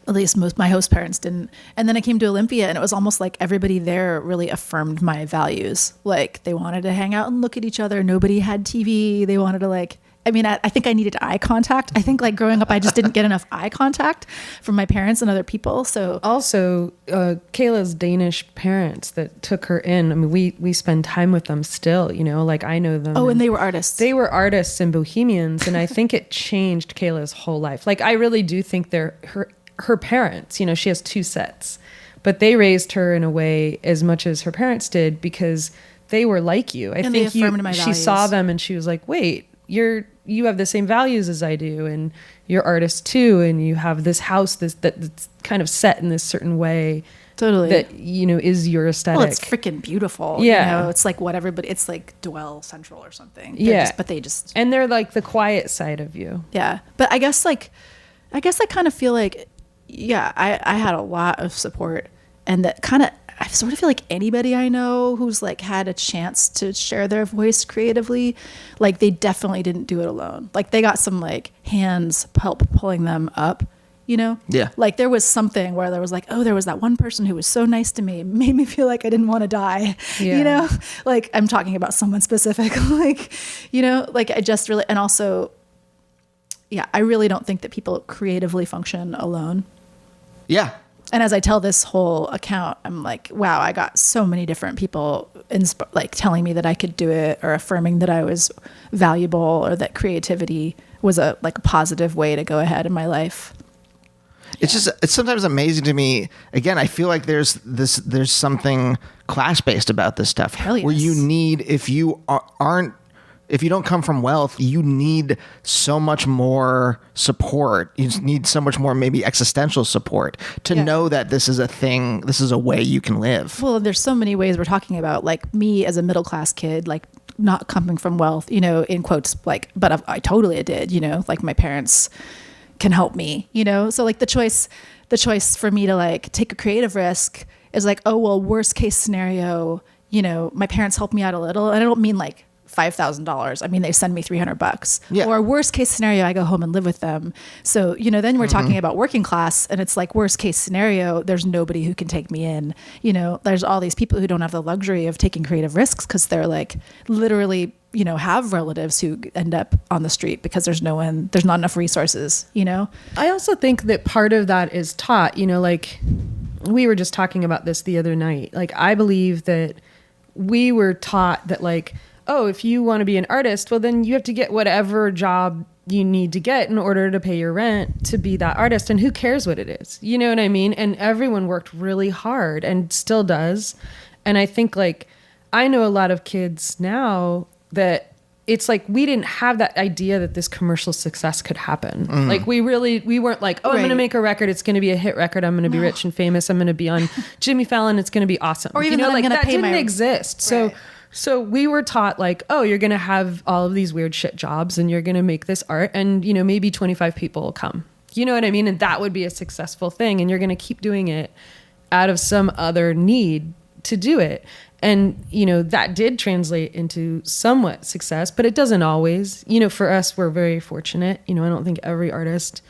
At least my host parents didn't. And then I came to Olympia, and it was almost like everybody there really affirmed my values. Like they wanted to hang out and look at each other. Nobody had TV. They wanted to I think I needed eye contact. I think like growing up, I just didn't get enough eye contact from my parents and other people. So also Kayla's Danish parents that took her in. I mean, we spend time with them still, like I know them. Oh, and they were artists. They were artists and bohemians. And I think it changed Kayla's whole life. Like I really do think her parents, she has two sets, but they raised her in a way as much as her parents did because they were like you. I think she saw them and she was like, wait, you have the same values as I do, and you're artists too, and you have this house that's kind of set in this certain way. Totally. That, is your aesthetic. Well, it's freaking beautiful. Yeah. It's like what everybody, it's like Dwell Central or something. And they're like the quiet side of you. Yeah. But I guess I kind of feel like, I had a lot of support, and that kind of, I sort of feel like anybody I know who's like had a chance to share their voice creatively, like they definitely didn't do it alone. Like they got some like hands help pulling them up, Yeah. Like there was something where there was like, oh, there was that one person who was so nice to me, made me feel like I didn't want to die, Like I'm talking about someone specific, like, like I just really, and also, I really don't think that people creatively function alone. Yeah. And as I tell this whole account, I'm like, wow, I got so many different people telling me that I could do it, or affirming that I was valuable, or that creativity was a positive way to go ahead in my life. It's sometimes amazing to me. Again, I feel like there's something class-based about this stuff. Hell yes. Where you need, if you don't come from wealth, you need so much more support. You just need so much more maybe existential support to know that this is a thing, this is a way you can live. Well, there's so many ways we're talking about, like me as a middle-class kid, like not coming from wealth, in quotes, like, but I totally did, like my parents can help me, So like the choice for me to like take a creative risk is like, oh, well, worst case scenario, my parents help me out a little. And I don't mean like $5,000. I mean, they send me $300. Yeah. Or worst case scenario, I go home and live with them. So, then we're talking about working class, and it's like worst case scenario, there's nobody who can take me in. There's all these people who don't have the luxury of taking creative risks because they're like literally, have relatives who end up on the street because there's not enough resources, I also think that part of that is taught, like we were just talking about this the other night. Like I believe that we were taught that like, oh, if you want to be an artist, well, then you have to get whatever job you need to get in order to pay your rent to be that artist. And who cares what it is? You know what I mean? And everyone worked really hard and still does. And I think like, I know a lot of kids now that it's like, we didn't have that idea that this commercial success could happen. Like we weren't like, oh, I'm going to make a record. It's going to be a hit record. I'm going to be rich and famous. I'm going to be on Jimmy Fallon. It's going to be awesome. Or even you know, that I'm like gonna that pay didn't my- exist. Right. So we were taught like, oh, you're going to have all of these weird shit jobs and you're going to make this art and, you know, maybe 25 people will come. You know what I mean? And that would be a successful thing. And you're going to keep doing it out of some other need to do it. And, you know, that did translate into somewhat success, but it doesn't always. You know, for us, we're very fortunate. You know, I don't think every artist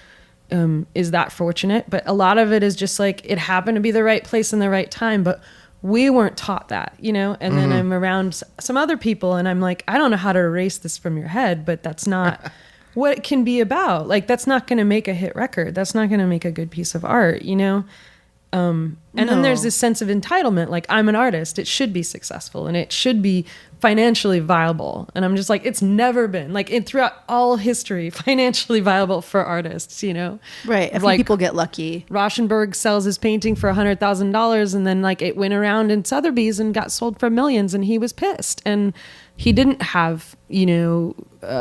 is that fortunate, but a lot of it is just like it happened to be the right place and the right time. But we weren't taught that, you know, and then I'm around some other people and I'm like, I don't know how to erase this from your head, but that's not what it can be about. Like, that's not going to make a hit record. That's not going to make a good piece of art, you know? And then there's this sense of entitlement. Like, I'm an artist. It should be successful and it should be financially viable. And I'm just like, it's never been like throughout all history, financially viable for artists, you know? Right. A few Like, people get lucky. Rauschenberg sells his painting for $100,000 and then like it went around in Sotheby's and got sold for millions and he was pissed and he didn't have, you know,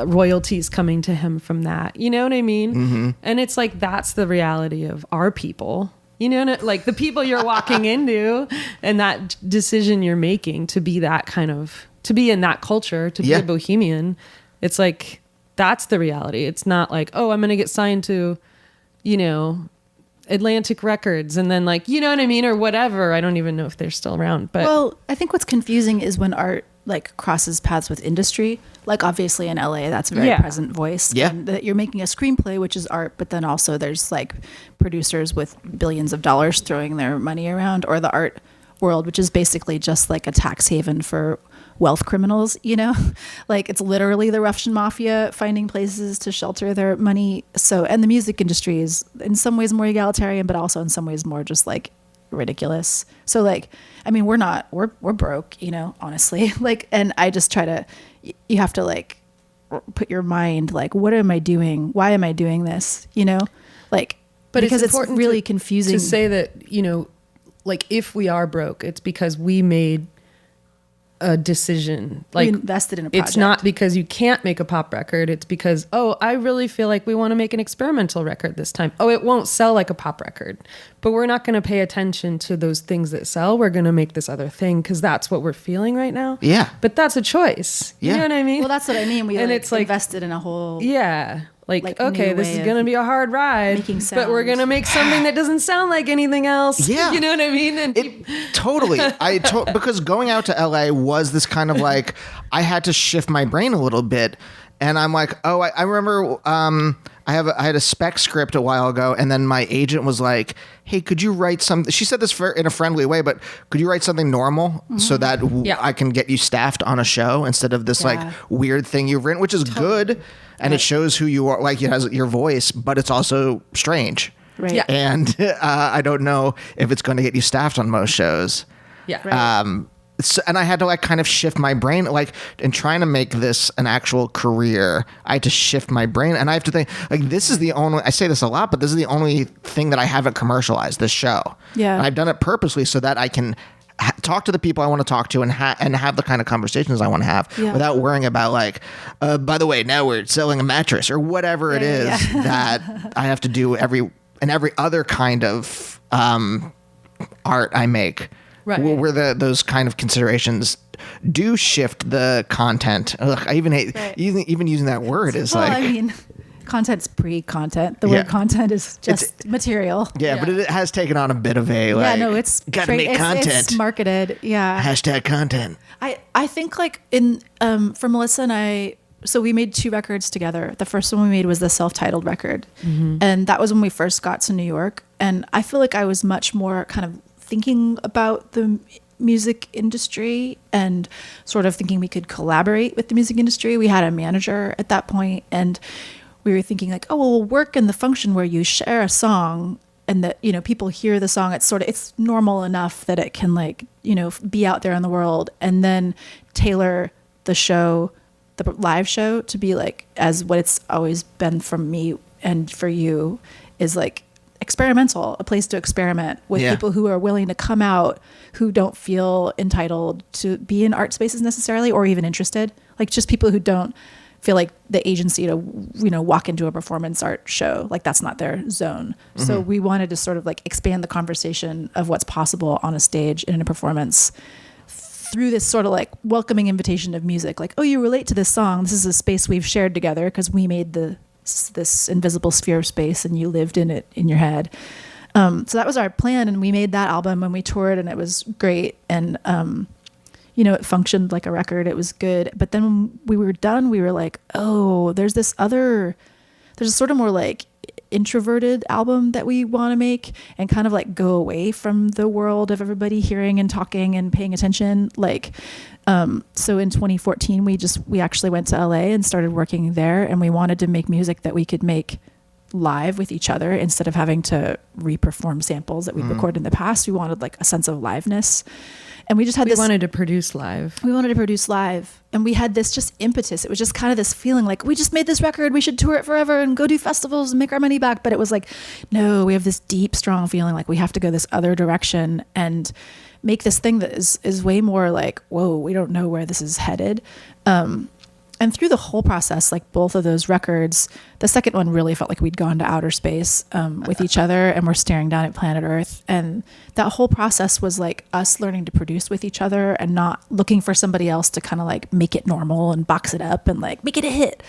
royalties coming to him from that. You know what I mean? And it's like, that's the reality of our people, you know, like the people you're walking into and that decision you're making to be that kind of, to be in that culture, to be a bohemian. It's like, that's the reality. It's not like, oh, I'm going to get signed to, you know, Atlantic Records and then like, you know what I mean? Or whatever. I don't even know if they're still around, but Well, I think what's confusing is when art like crosses paths with industry. Like obviously in LA, that's a very present voice. Yeah. And that you're making a screenplay, which is art, but then also there's like producers with billions of dollars throwing their money around, or the art world, which is basically just like a tax haven for wealth criminals, you know? Like it's literally the Russian mafia finding places to shelter their money. So, and the music industry is in some ways more egalitarian, but also in some ways more just like ridiculous. So like, I mean, we're broke, you know, honestly. Like, and I just try to, you have to like put your mind like, what am I doing? Why am I doing this? You know, like, but because it's important really confusing to say that, you know, like if we are broke, it's because we made a decision. Like, we invested in a project. it's not because you can't make a pop record. It's because, oh, I really feel like we want to make an experimental record this time. Oh, it won't sell like a pop record, but we're not going to pay attention to those things that sell. We're going to make this other thing because that's what we're feeling right now. Yeah. But that's a choice. You Yeah. know what I mean? Well, that's what I mean. We And like it's like- invested in a whole. Yeah. Like okay, new this way is of going to be a hard ride, making but we're sound. going to make something that doesn't sound like anything else. Yeah. You know what I mean? And Totally. Because going out to LA was this kind of like, I had to shift my brain a little bit. And I'm like, oh, I remember I had a spec script a while ago. And then my agent was like, hey, could you write something? She said this in a friendly way, but could you write something normal so that I can get you staffed on a show instead of this like weird thing you've written, which is good. And it shows who you are. Like it has your voice, but it's also strange. Right. Yeah. And I don't know if it's going to get you staffed on most shows. yeah. Right. So, and I had to like kind of shift my brain, like in trying to make this an actual career. I had to shift my brain, and I have to think like this is the only. I say this a lot, but this is the only thing that I haven't commercialized. This show, Yeah. and I've done it purposely so that I can talk to the people I want to talk to and have the kind of conversations I want to have Yeah. without worrying about like, by the way, now we're selling a mattress or whatever it is that I have to do every other kind of art I make. Right. Where those kind of considerations do shift the content. Ugh, I even hate even using that word is Well, like I mean, content's pre-content. The word content is just material. yeah, but it has taken on a bit of a like. Yeah, no, it's gotta straight- make content. It's marketed. Yeah. Hashtag content. I think like in for Melissa and I, so we made 2 records together. The first one we made was the self-titled record, and that was when we first got to New York. And I feel like I was much more kind of thinking about the music industry and sort of thinking we could collaborate with the music industry. We had a manager at that point, and we were thinking like, oh, well, we'll work in the function where you share a song and that, you know, people hear the song. It's normal enough that it can like, you know, be out there in the world, and then tailor the show, the live show, to be like, as what it's always been from me and for you, is like experimental, a place to experiment with people who are willing to come out, who don't feel entitled to be in art spaces necessarily, or even interested, like just people who don't feel like the agency to, you know, walk into a performance art show, like that's not their zone. So we wanted to sort of like expand the conversation of what's possible on a stage and in a performance through this sort of like welcoming invitation of music, like, oh, you relate to this song, this is a space we've shared together because we made this invisible sphere of space and you lived in it in your head. So that was our plan, and we made that album and we toured, and it was great, and you know, it functioned like a record. It was good. But then when we were done, we were like, oh, there's a sort of more like introverted album that we want to make and kind of like go away from the world of everybody hearing and talking and paying attention. Like, so in 2014, we actually went to LA and started working there, and we wanted to make music that we could make live with each other instead of having to re-perform samples that we'd recorded in the past. We wanted like a sense of liveness. And we just had we wanted to produce live. We wanted to produce live. And we had this just impetus. It was just kind of this feeling like, we just made this record, we should tour it forever and go do festivals and make our money back. But it was like, no, we have this deep, strong feeling like we have to go this other direction and make this thing that is way more like, whoa, we don't know where this is headed. And through the whole process, like both of those records, the second one really felt like we'd gone to outer space with each other, and we're staring down at planet Earth. And that whole process was like us learning to produce with each other and not looking for somebody else to kind of like make it normal and box it up and like make it a hit.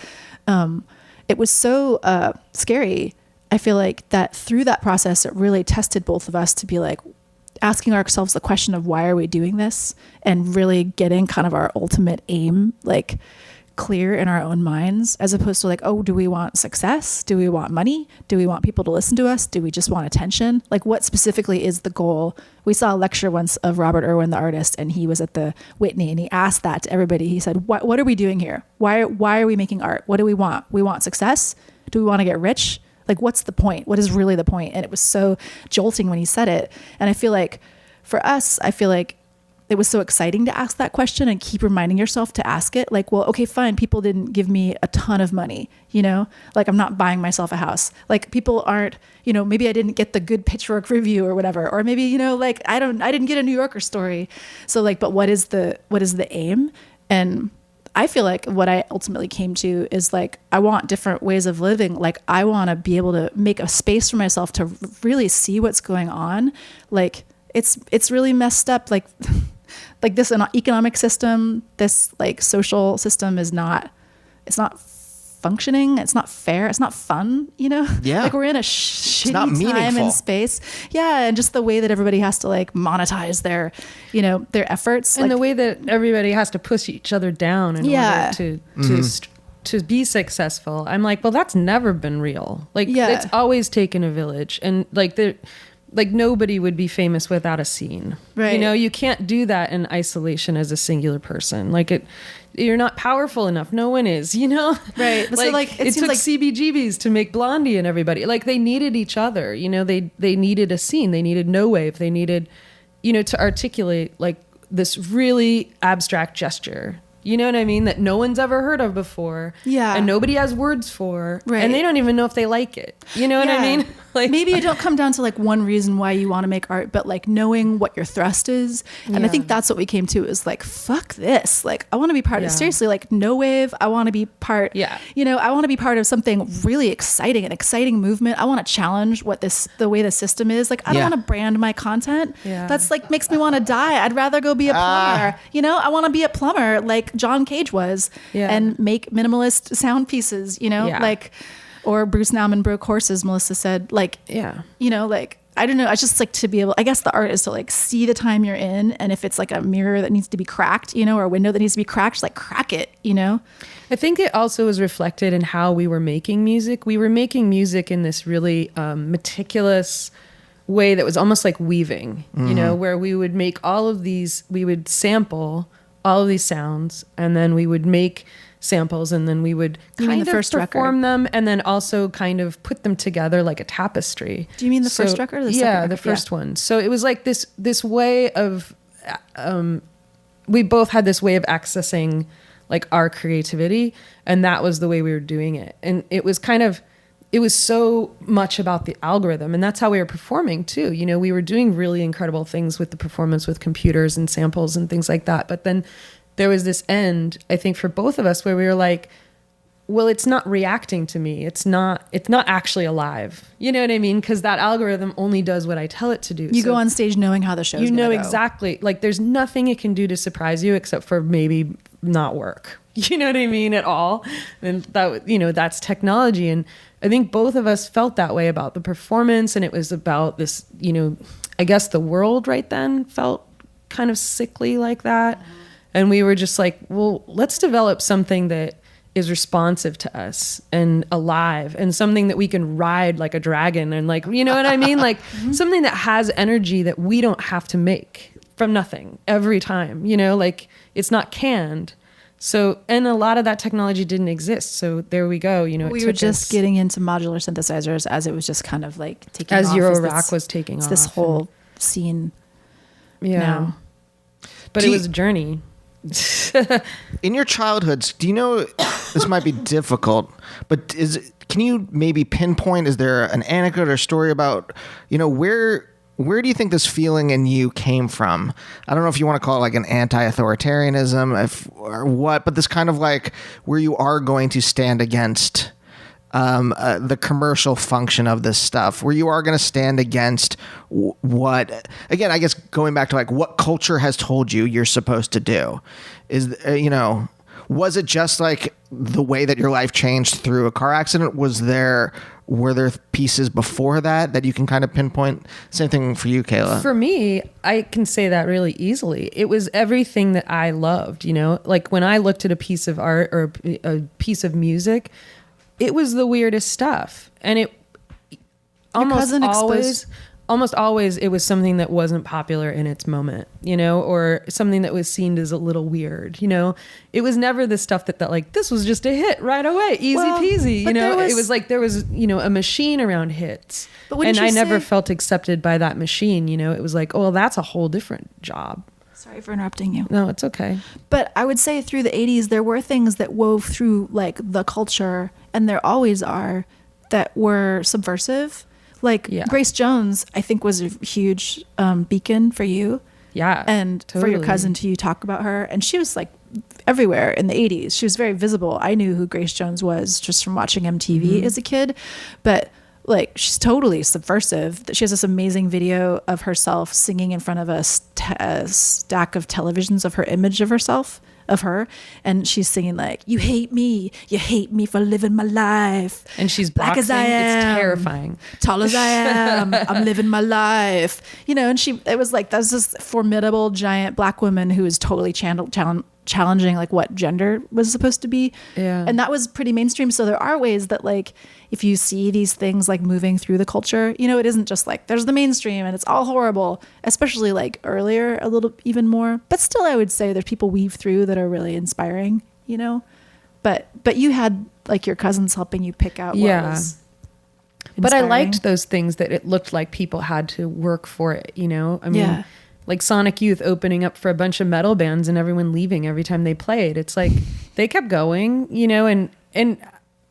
It was so scary. I feel like that through that process, it really tested both of us to be like asking ourselves the question of why are we doing this, and really getting kind of our ultimate aim, like clear in our own minds, as opposed to like, oh, do we want success? Do we want money? Do we want people to listen to us? Do we just want attention? Like, what specifically is the goal? We saw a lecture once of Robert Irwin, the artist, and he was at the Whitney, and he asked that to everybody. He said, what are we doing here? Why are we making art? What do we want? We want success? Do we want to get rich? Like, what's the point? What is really the point? And it was so jolting when he said it. And I feel like for us, it was so exciting to ask that question and keep reminding yourself to ask it. Like, well, okay, fine. People didn't give me a ton of money, you know, like I'm not buying myself a house. Like people aren't, you know, maybe I didn't get the good Pitchfork review or whatever, or maybe, you know, like I didn't get a New Yorker story. So like, but what is the aim? And I feel like what I ultimately came to is like, I want different ways of living. Like I want to be able to make a space for myself to really see what's going on. Like it's really messed up. Like this economic system, this like social system it's not functioning. It's not fair. It's not fun, you know? Yeah. Like we're in a shitty time and space. Yeah. And just the way that everybody has to like monetize their, you know, their efforts. And like, the way that everybody has to push each other down in order to be successful. I'm like, well, that's never been real. Like it's always taken a village, and like nobody would be famous without a scene. Right. You know, you can't do that in isolation as a singular person. Like you're not powerful enough. No one is, you know? Right. Like, so like it took like CBGBs to make Blondie and everybody. Like they needed each other, you know, they needed a scene. They needed No Wave. They needed, you know, to articulate like this really abstract gesture. You know what I mean? That no one's ever heard of before. Yeah. And nobody has words for. Right. And they don't even know if they like it. You know what I mean? Like maybe it don't come down to like one reason why you want to make art, but like knowing what your thrust is. And I think that's what we came to, is like, fuck this. Like I want to be part of, seriously, like No Wave. I want to be part, you know, I want to be part of something really exciting, an exciting movement. I want to challenge the way the system is. Like I don't want to brand my content. Yeah. That's like makes me want to die. I'd rather go be a plumber. You know, I want to be a plumber like John Cage was and make minimalist sound pieces, you know, like, or Bruce Nauman broke horses, Melissa said, like, you know, like, I don't know. I just like to be able, I guess the art is to like see the time you're in. And if it's like a mirror that needs to be cracked, you know, or a window that needs to be cracked, just like crack it, you know? I think it also was reflected in how we were making music. We were making music in this really meticulous way that was almost like weaving, you know, where we would make all of these, we would sample all of these sounds, and then we would make samples, and then we would kind of perform them, and then also kind of put them together like a tapestry. Do you mean the first record or the second record? The first one. So it was like this way of we both had this way of accessing like our creativity. And that was the way we were doing it. And it was so much about the algorithm, and that's how we were performing too. You know, we were doing really incredible things with the performance with computers and samples and things like that. But then there was this end, I think, for both of us where we were like, well, it's not reacting to me. It's not actually alive. You know what I mean? Because that algorithm only does what I tell it to do. You go on stage knowing how the show's you know gonna go. exactly. Like there's nothing it can do to surprise you except for maybe not work. You know what I mean? At all. And that, you know, that's technology. And I think both of us felt that way about the performance, and it was about this, you know, I guess the world right then felt kind of sickly like that. And we were just like, well, let's develop something that is responsive to us and alive, and something that we can ride like a dragon, and like, you know what I mean? Like something that has energy that we don't have to make from nothing every time, you know, like it's not canned. So, and a lot of that technology didn't exist. So there we go. You know, We were just getting into modular synthesizers as it was just kind of like taking as off. Eurorack was taking it's off. this whole scene. Yeah. now. But it was a journey. In your childhoods, do you know, this might be difficult, but can you maybe pinpoint, is there an anecdote or story about, you know, where do you think this feeling in you came from? I don't know if you want to call it like an anti-authoritarianism or what, but this kind of like where you are going to stand against the commercial function of this stuff, where you are going to stand against what, again, I guess going back to like what culture has told you you're supposed to do is, you know, was it just like the way that your life changed through a car accident? Were there pieces before that you can kind of pinpoint? Same thing for you, Kayla. For me, I can say that really easily. It was everything that I loved, you know, like when I looked at a piece of art or a piece of music, it was the weirdest stuff. And it almost always it was something that wasn't popular in its moment, you know, or something that was seen as a little weird, you know. It was never the stuff that like, this was just a hit right away, easy peasy, you know. It was like there was, you know, a machine around hits. And I never felt accepted by that machine, you know. It was like, oh, well, that's a whole different job. Sorry for interrupting you. No, it's okay. But I would say through the 80s, there were things that wove through like the culture, and there always are, that were subversive. Like Grace Jones, I think, was a huge beacon for you. Yeah. And for your cousin to talk about her. And she was like everywhere in the 80s. She was very visible. I knew who Grace Jones was just from watching MTV as a kid. But like, she's totally subversive. She has this amazing video of herself singing in front of a stack of televisions of her image of herself, of her, and she's singing like, you hate me for living my life, and she's black boxing. as I am, it's terrifying, tall as I am, I'm living my life, you know. And it was like, that's this formidable giant black woman who was totally challenging like what gender was supposed to be. And that was pretty mainstream. So there are ways that like, if you see these things like moving through the culture, you know, it isn't just like there's the mainstream and it's all horrible, especially like earlier a little even more. But still, I would say there's people weave through that are really inspiring, you know. But you had like your cousins helping you pick out what was inspiring. But I liked those things that it looked like people had to work for it, you know. I mean, like Sonic Youth opening up for a bunch of metal bands and everyone leaving every time they played. It's like they kept going, you know, and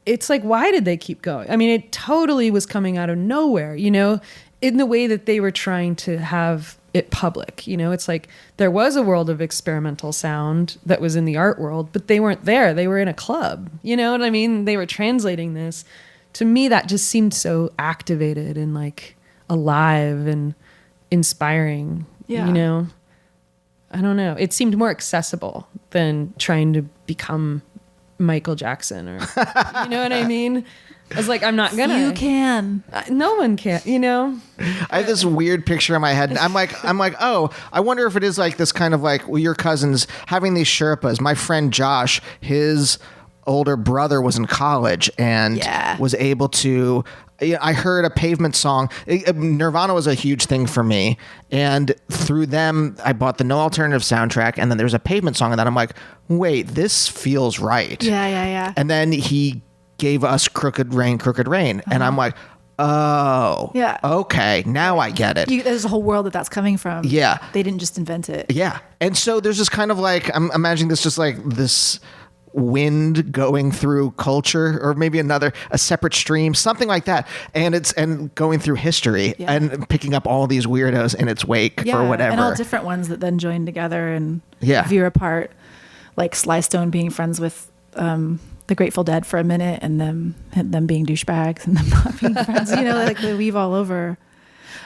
it's like, why did they keep going? I mean, it totally was coming out of nowhere, you know, in the way that they were trying to have it public. You know, it's like there was a world of experimental sound that was in the art world, but they weren't there. They were in a club, you know what I mean? They were translating this. To me, that just seemed so activated and like alive and inspiring, you know? I don't know. It seemed more accessible than trying to become Michael Jackson, or you know what I mean? I was like, I'm not gonna. You can. No one can, you know? I have this weird picture in my head. I'm like, oh, I wonder if it is like this kind of like, well, your cousins having these Sherpas. My friend Josh, his older brother was in college and was able to, I heard a Pavement song. Nirvana was a huge thing for me. And through them, I bought the No Alternative soundtrack. And then there's a Pavement song. And then I'm like, wait, this feels right. Yeah. And then he gave us Crooked Rain. And I'm like, oh, okay, now I get it. There's a whole world that's coming from. Yeah. They didn't just invent it. Yeah. And so there's this kind of like, I'm imagining this just like this wind going through culture, or maybe a separate stream, something like that. And going through history and picking up all these weirdos in its wake or whatever. And all different ones that then join together and Yeah. veer apart. Like Sly Stone being friends with the Grateful Dead for a minute, and them being douchebags and them not being friends. Like they weave all over.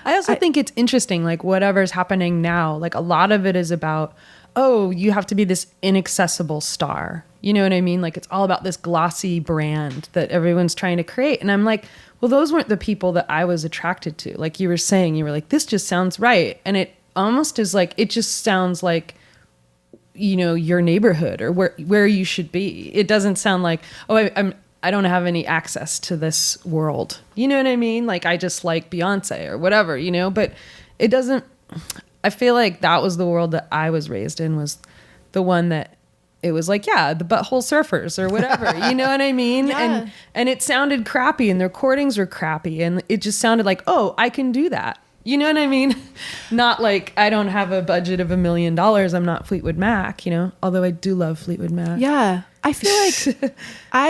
I also think it's interesting, like whatever's happening now, like a lot of it is about, oh, you have to be this inaccessible star. You know what I mean? Like it's all about this glossy brand that everyone's trying to create. And I'm like, well, those weren't the people that I was attracted to. Like you were saying, you were like, this just sounds right. And it almost is like, it just sounds like, your neighborhood or where you should be. It doesn't sound like, oh, I don't have any access to this world. You know what I mean? Like I just like Beyonce or whatever, but it doesn't, I feel like that was the world that I was raised in, was the one that it was like, yeah, the Butthole Surfers or whatever, you know what I mean? Yeah. And it sounded crappy and the recordings were crappy and it just sounded like, oh, I can do that. You know what I mean? Not like I don't have a budget of $1 million. I'm not Fleetwood Mac, although I do love Fleetwood Mac. Yeah. I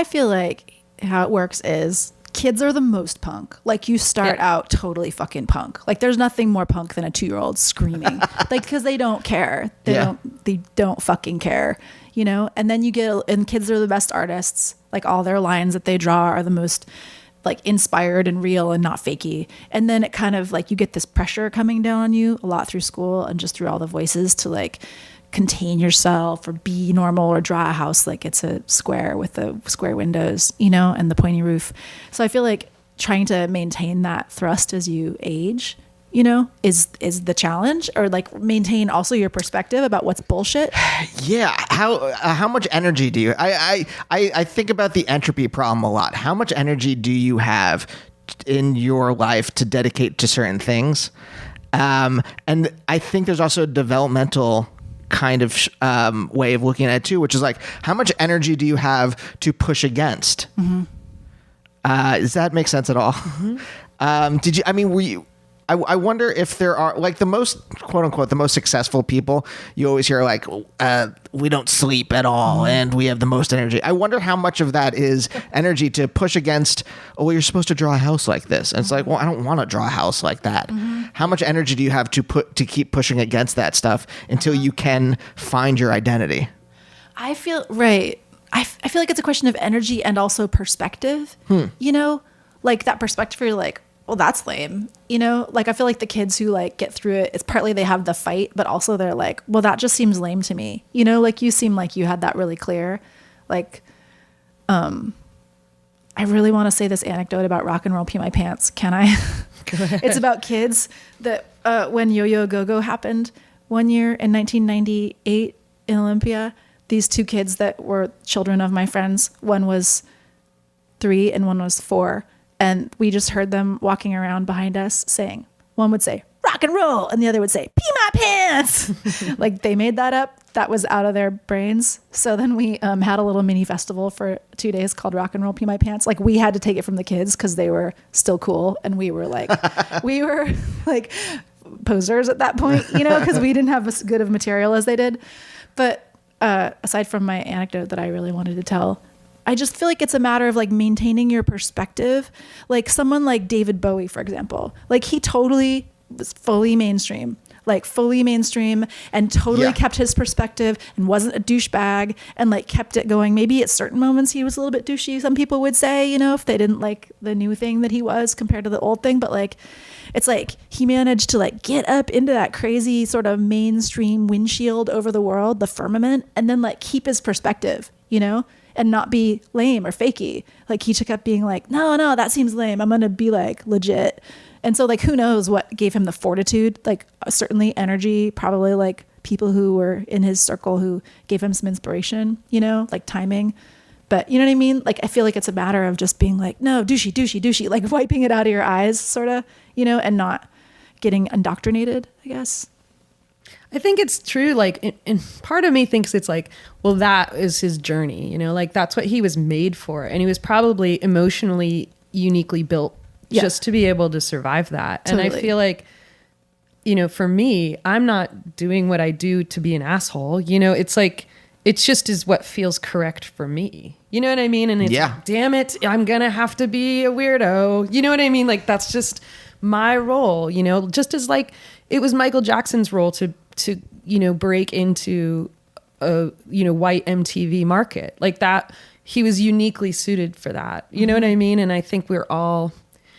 feel like how it works is kids are the most punk. Like you start out totally fucking punk. Like there's nothing more punk than a 2-year-old screaming. Like, cause they don't care. They don't fucking care, and then and kids are the best artists. Like all their lines that they draw are the most like inspired and real and not fakey. And then it kind of like you get this pressure coming down on you a lot through school and just through all the voices to like contain yourself or be normal or draw a house like it's a square with the square windows, and the pointy roof. So I feel like trying to maintain that thrust as you age, is the challenge, or like maintain also your perspective about what's bullshit. Yeah. How much energy do you, I think about the entropy problem a lot. How much energy do you have in your life to dedicate to certain things? And I think there's also a developmental kind of way of looking at it too, which is like, how much energy do you have to push against? Mm-hmm. Does that make sense at all? Mm-hmm. I wonder if there are like the most quote unquote the most successful people, you always hear like we don't sleep at all and we have the most energy. I wonder how much of that is energy to push against, oh, well, you're supposed to draw a house like this. And it's like, well, I don't want to draw a house like that. Mm-hmm. How much energy do you have to keep pushing against that stuff until you can find your identity? I feel right. I feel like it's a question of energy and also perspective, like that perspective where you're like, well, that's lame. Like I feel like the kids who like get through it, it's partly they have the fight, but also they're like, well, that just seems lame to me. Like you seem like you had that really clear. Like, I really want to say this anecdote about Rock and Roll Pee My Pants. Can I? It's about kids that when Yo-Yo Go-Go happened one year in 1998 in Olympia, these two kids that were children of my friends, one was 3 and one was 4. And we just heard them walking around behind us saying, one would say, rock and roll. And the other would say, pee my pants. Like they made that up. That was out of their brains. So then we had a little mini festival for 2 days called Rock and Roll Pee My Pants. Like we had to take it from the kids because they were still cool. And we were like posers at that point, because we didn't have as good of material as they did. But aside from my anecdote that I really wanted to tell, I just feel like it's a matter of like maintaining your perspective. Like someone like David Bowie, for example, like he totally was fully mainstream and totally kept his perspective and wasn't a douchebag and like kept it going. Maybe at certain moments he was a little bit douchey, some people would say, if they didn't like the new thing that he was compared to the old thing. But like, it's like he managed to like get up into that crazy sort of mainstream windshield over the world, the firmament, and then like keep his perspective, and not be lame or fakey. Like he took up being like, no, that seems lame. I'm going to be like legit. And so like, who knows what gave him the fortitude, like certainly energy, probably like people who were in his circle who gave him some inspiration, like timing. But you know what I mean? Like, I feel like it's a matter of just being like, no, douchey, like wiping it out of your eyes sort of, and not getting indoctrinated, I guess. I think it's true. Like, and part of me thinks it's like, well, that is his journey, like that's what he was made for. And he was probably emotionally uniquely built just to be able to survive that. Totally. And I feel like, for me, I'm not doing what I do to be an asshole. It's like, it just is what feels correct for me. You know what I mean? And it's like, damn it, I'm going to have to be a weirdo. You know what I mean? Like, that's just my role, you know, just as like it was Michael Jackson's role to, you know, break into a, you know, white MTV market like that. He was uniquely suited for that. You know what I mean? And I think we're all,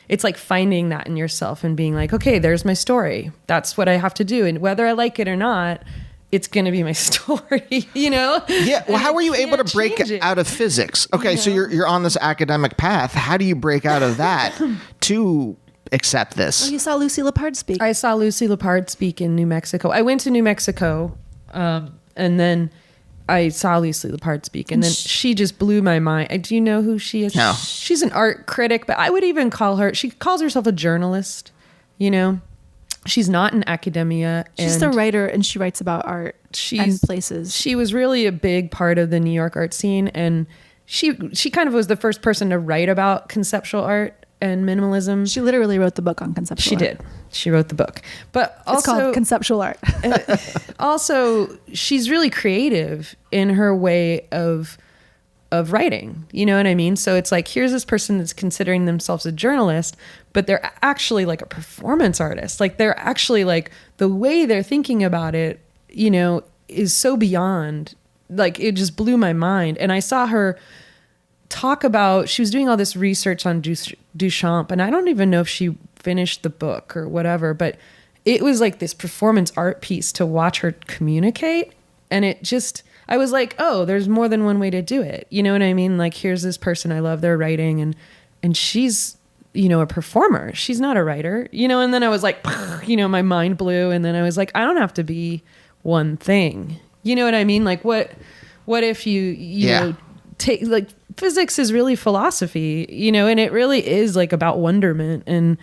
it's like finding that in yourself and being like, okay, there's my story. That's what I have to do. And whether I like it or not, it's going to be my story, you know? Yeah. Well, how were you able to break out of physics? Okay. So you're on this academic path. How do you break out of that to accept this? Well, you saw Lucy Lepard speak. I saw Lucy Lepard speak in New Mexico. I went to New Mexico, and then I saw Lucy Lepard speak, and then she just blew my mind. Do you know who she is? No. She's an art critic, but I would even call her, she calls herself a journalist, you know? She's not in academia. She's the writer, and she writes about art and places. She was really a big part of the New York art scene, and she kind of was the first person to write about conceptual art and minimalism. She literally wrote the book on conceptual art. She did. She wrote the book. But also, it's called Conceptual Art. Also, she's really creative in her way of writing. You know what I mean? So it's like, here's this person that's considering themselves a journalist, but they're actually like a performance artist. Like, they're actually like, the way they're thinking about it, you know, is so beyond, like, it just blew my mind. And I saw her talk about, she was doing all this research on Duchamp, and I don't even know if she finished the book or whatever, but it was like this performance art piece to watch her communicate. And it just, I was like, oh, there's more than one way to do it. You know what I mean? Like, here's this person, I love their writing, and she's, you know, a performer. She's not a writer, you know? And then I was like, you know, my mind blew. And then I was like, I don't have to be one thing. You know what I mean? Like, what if you know, take, like, physics is really philosophy, you know, and it really is like about wonderment, and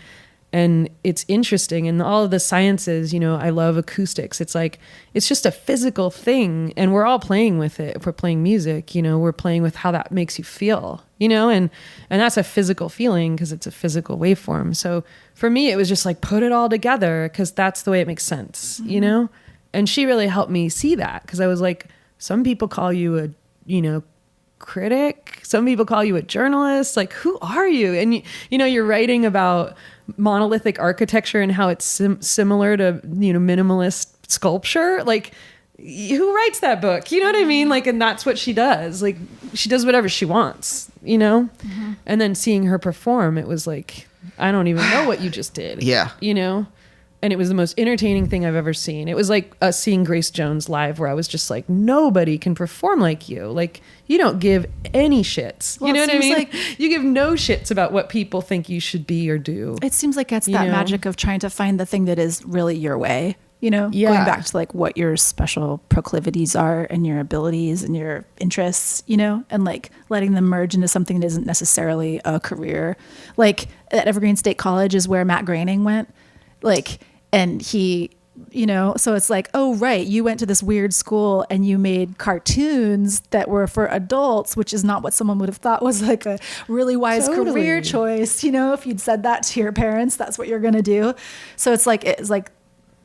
it's interesting, and all of the sciences, you know, I love acoustics. It's like, it's just a physical thing, and we're all playing with it. If we're playing music, you know, we're playing with how that makes you feel, you know, and that's a physical feeling because it's a physical waveform. So for me, it was just like, put it all together because that's the way it makes sense, you know? And she really helped me see that, because I was like, some people call you a, you know, critic, some people call you a journalist, like, who are you? And you know, you're writing about monolithic architecture and how it's similar to, you know, minimalist sculpture. Like, who writes that book? You know what I mean? Like, and that's what she does. Like, she does whatever she wants, you know? And then seeing her perform, it was like, I don't even know what you just did. Yeah. You know? And it was the most entertaining thing I've ever seen. It was like us seeing Grace Jones live, where I was just like, nobody can perform like you. Like, you don't give any shits. Well, you know what I mean? like, you give no shits about what people think you should be or do. It seems like it's that magic of trying to find the thing that is really your way, you know? Yeah. Going back to like what your special proclivities are and your abilities and your interests, you know? And like letting them merge into something that isn't necessarily a career. Like at Evergreen State College is where Matt Groening went. Like, and he, you know, so it's like, oh, right, you went to this weird school and you made cartoons that were for adults, which is not what someone would have thought was like a really wise career choice. You know, if you'd said that to your parents, that's what you're going to do. So it's like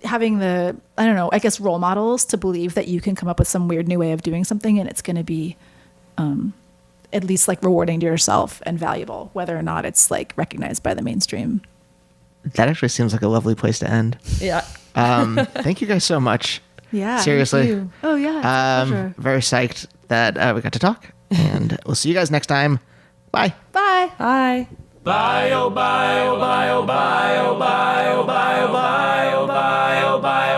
having the, I don't know, I guess role models to believe that you can come up with some weird new way of doing something, and it's going to be at least like rewarding to yourself and valuable, whether or not it's like recognized by the mainstream. That actually seems like a lovely place to end. Yeah. Thank you guys so much. Yeah. Seriously. Oh, yeah. It's a pleasure. Very psyched that we got to talk. And we'll see you guys next time. Bye. Bye. Bye. Bye, oh, bye, oh, bye, oh, bye, oh, bye, oh, bye, oh, bye, oh, bye, oh, bye.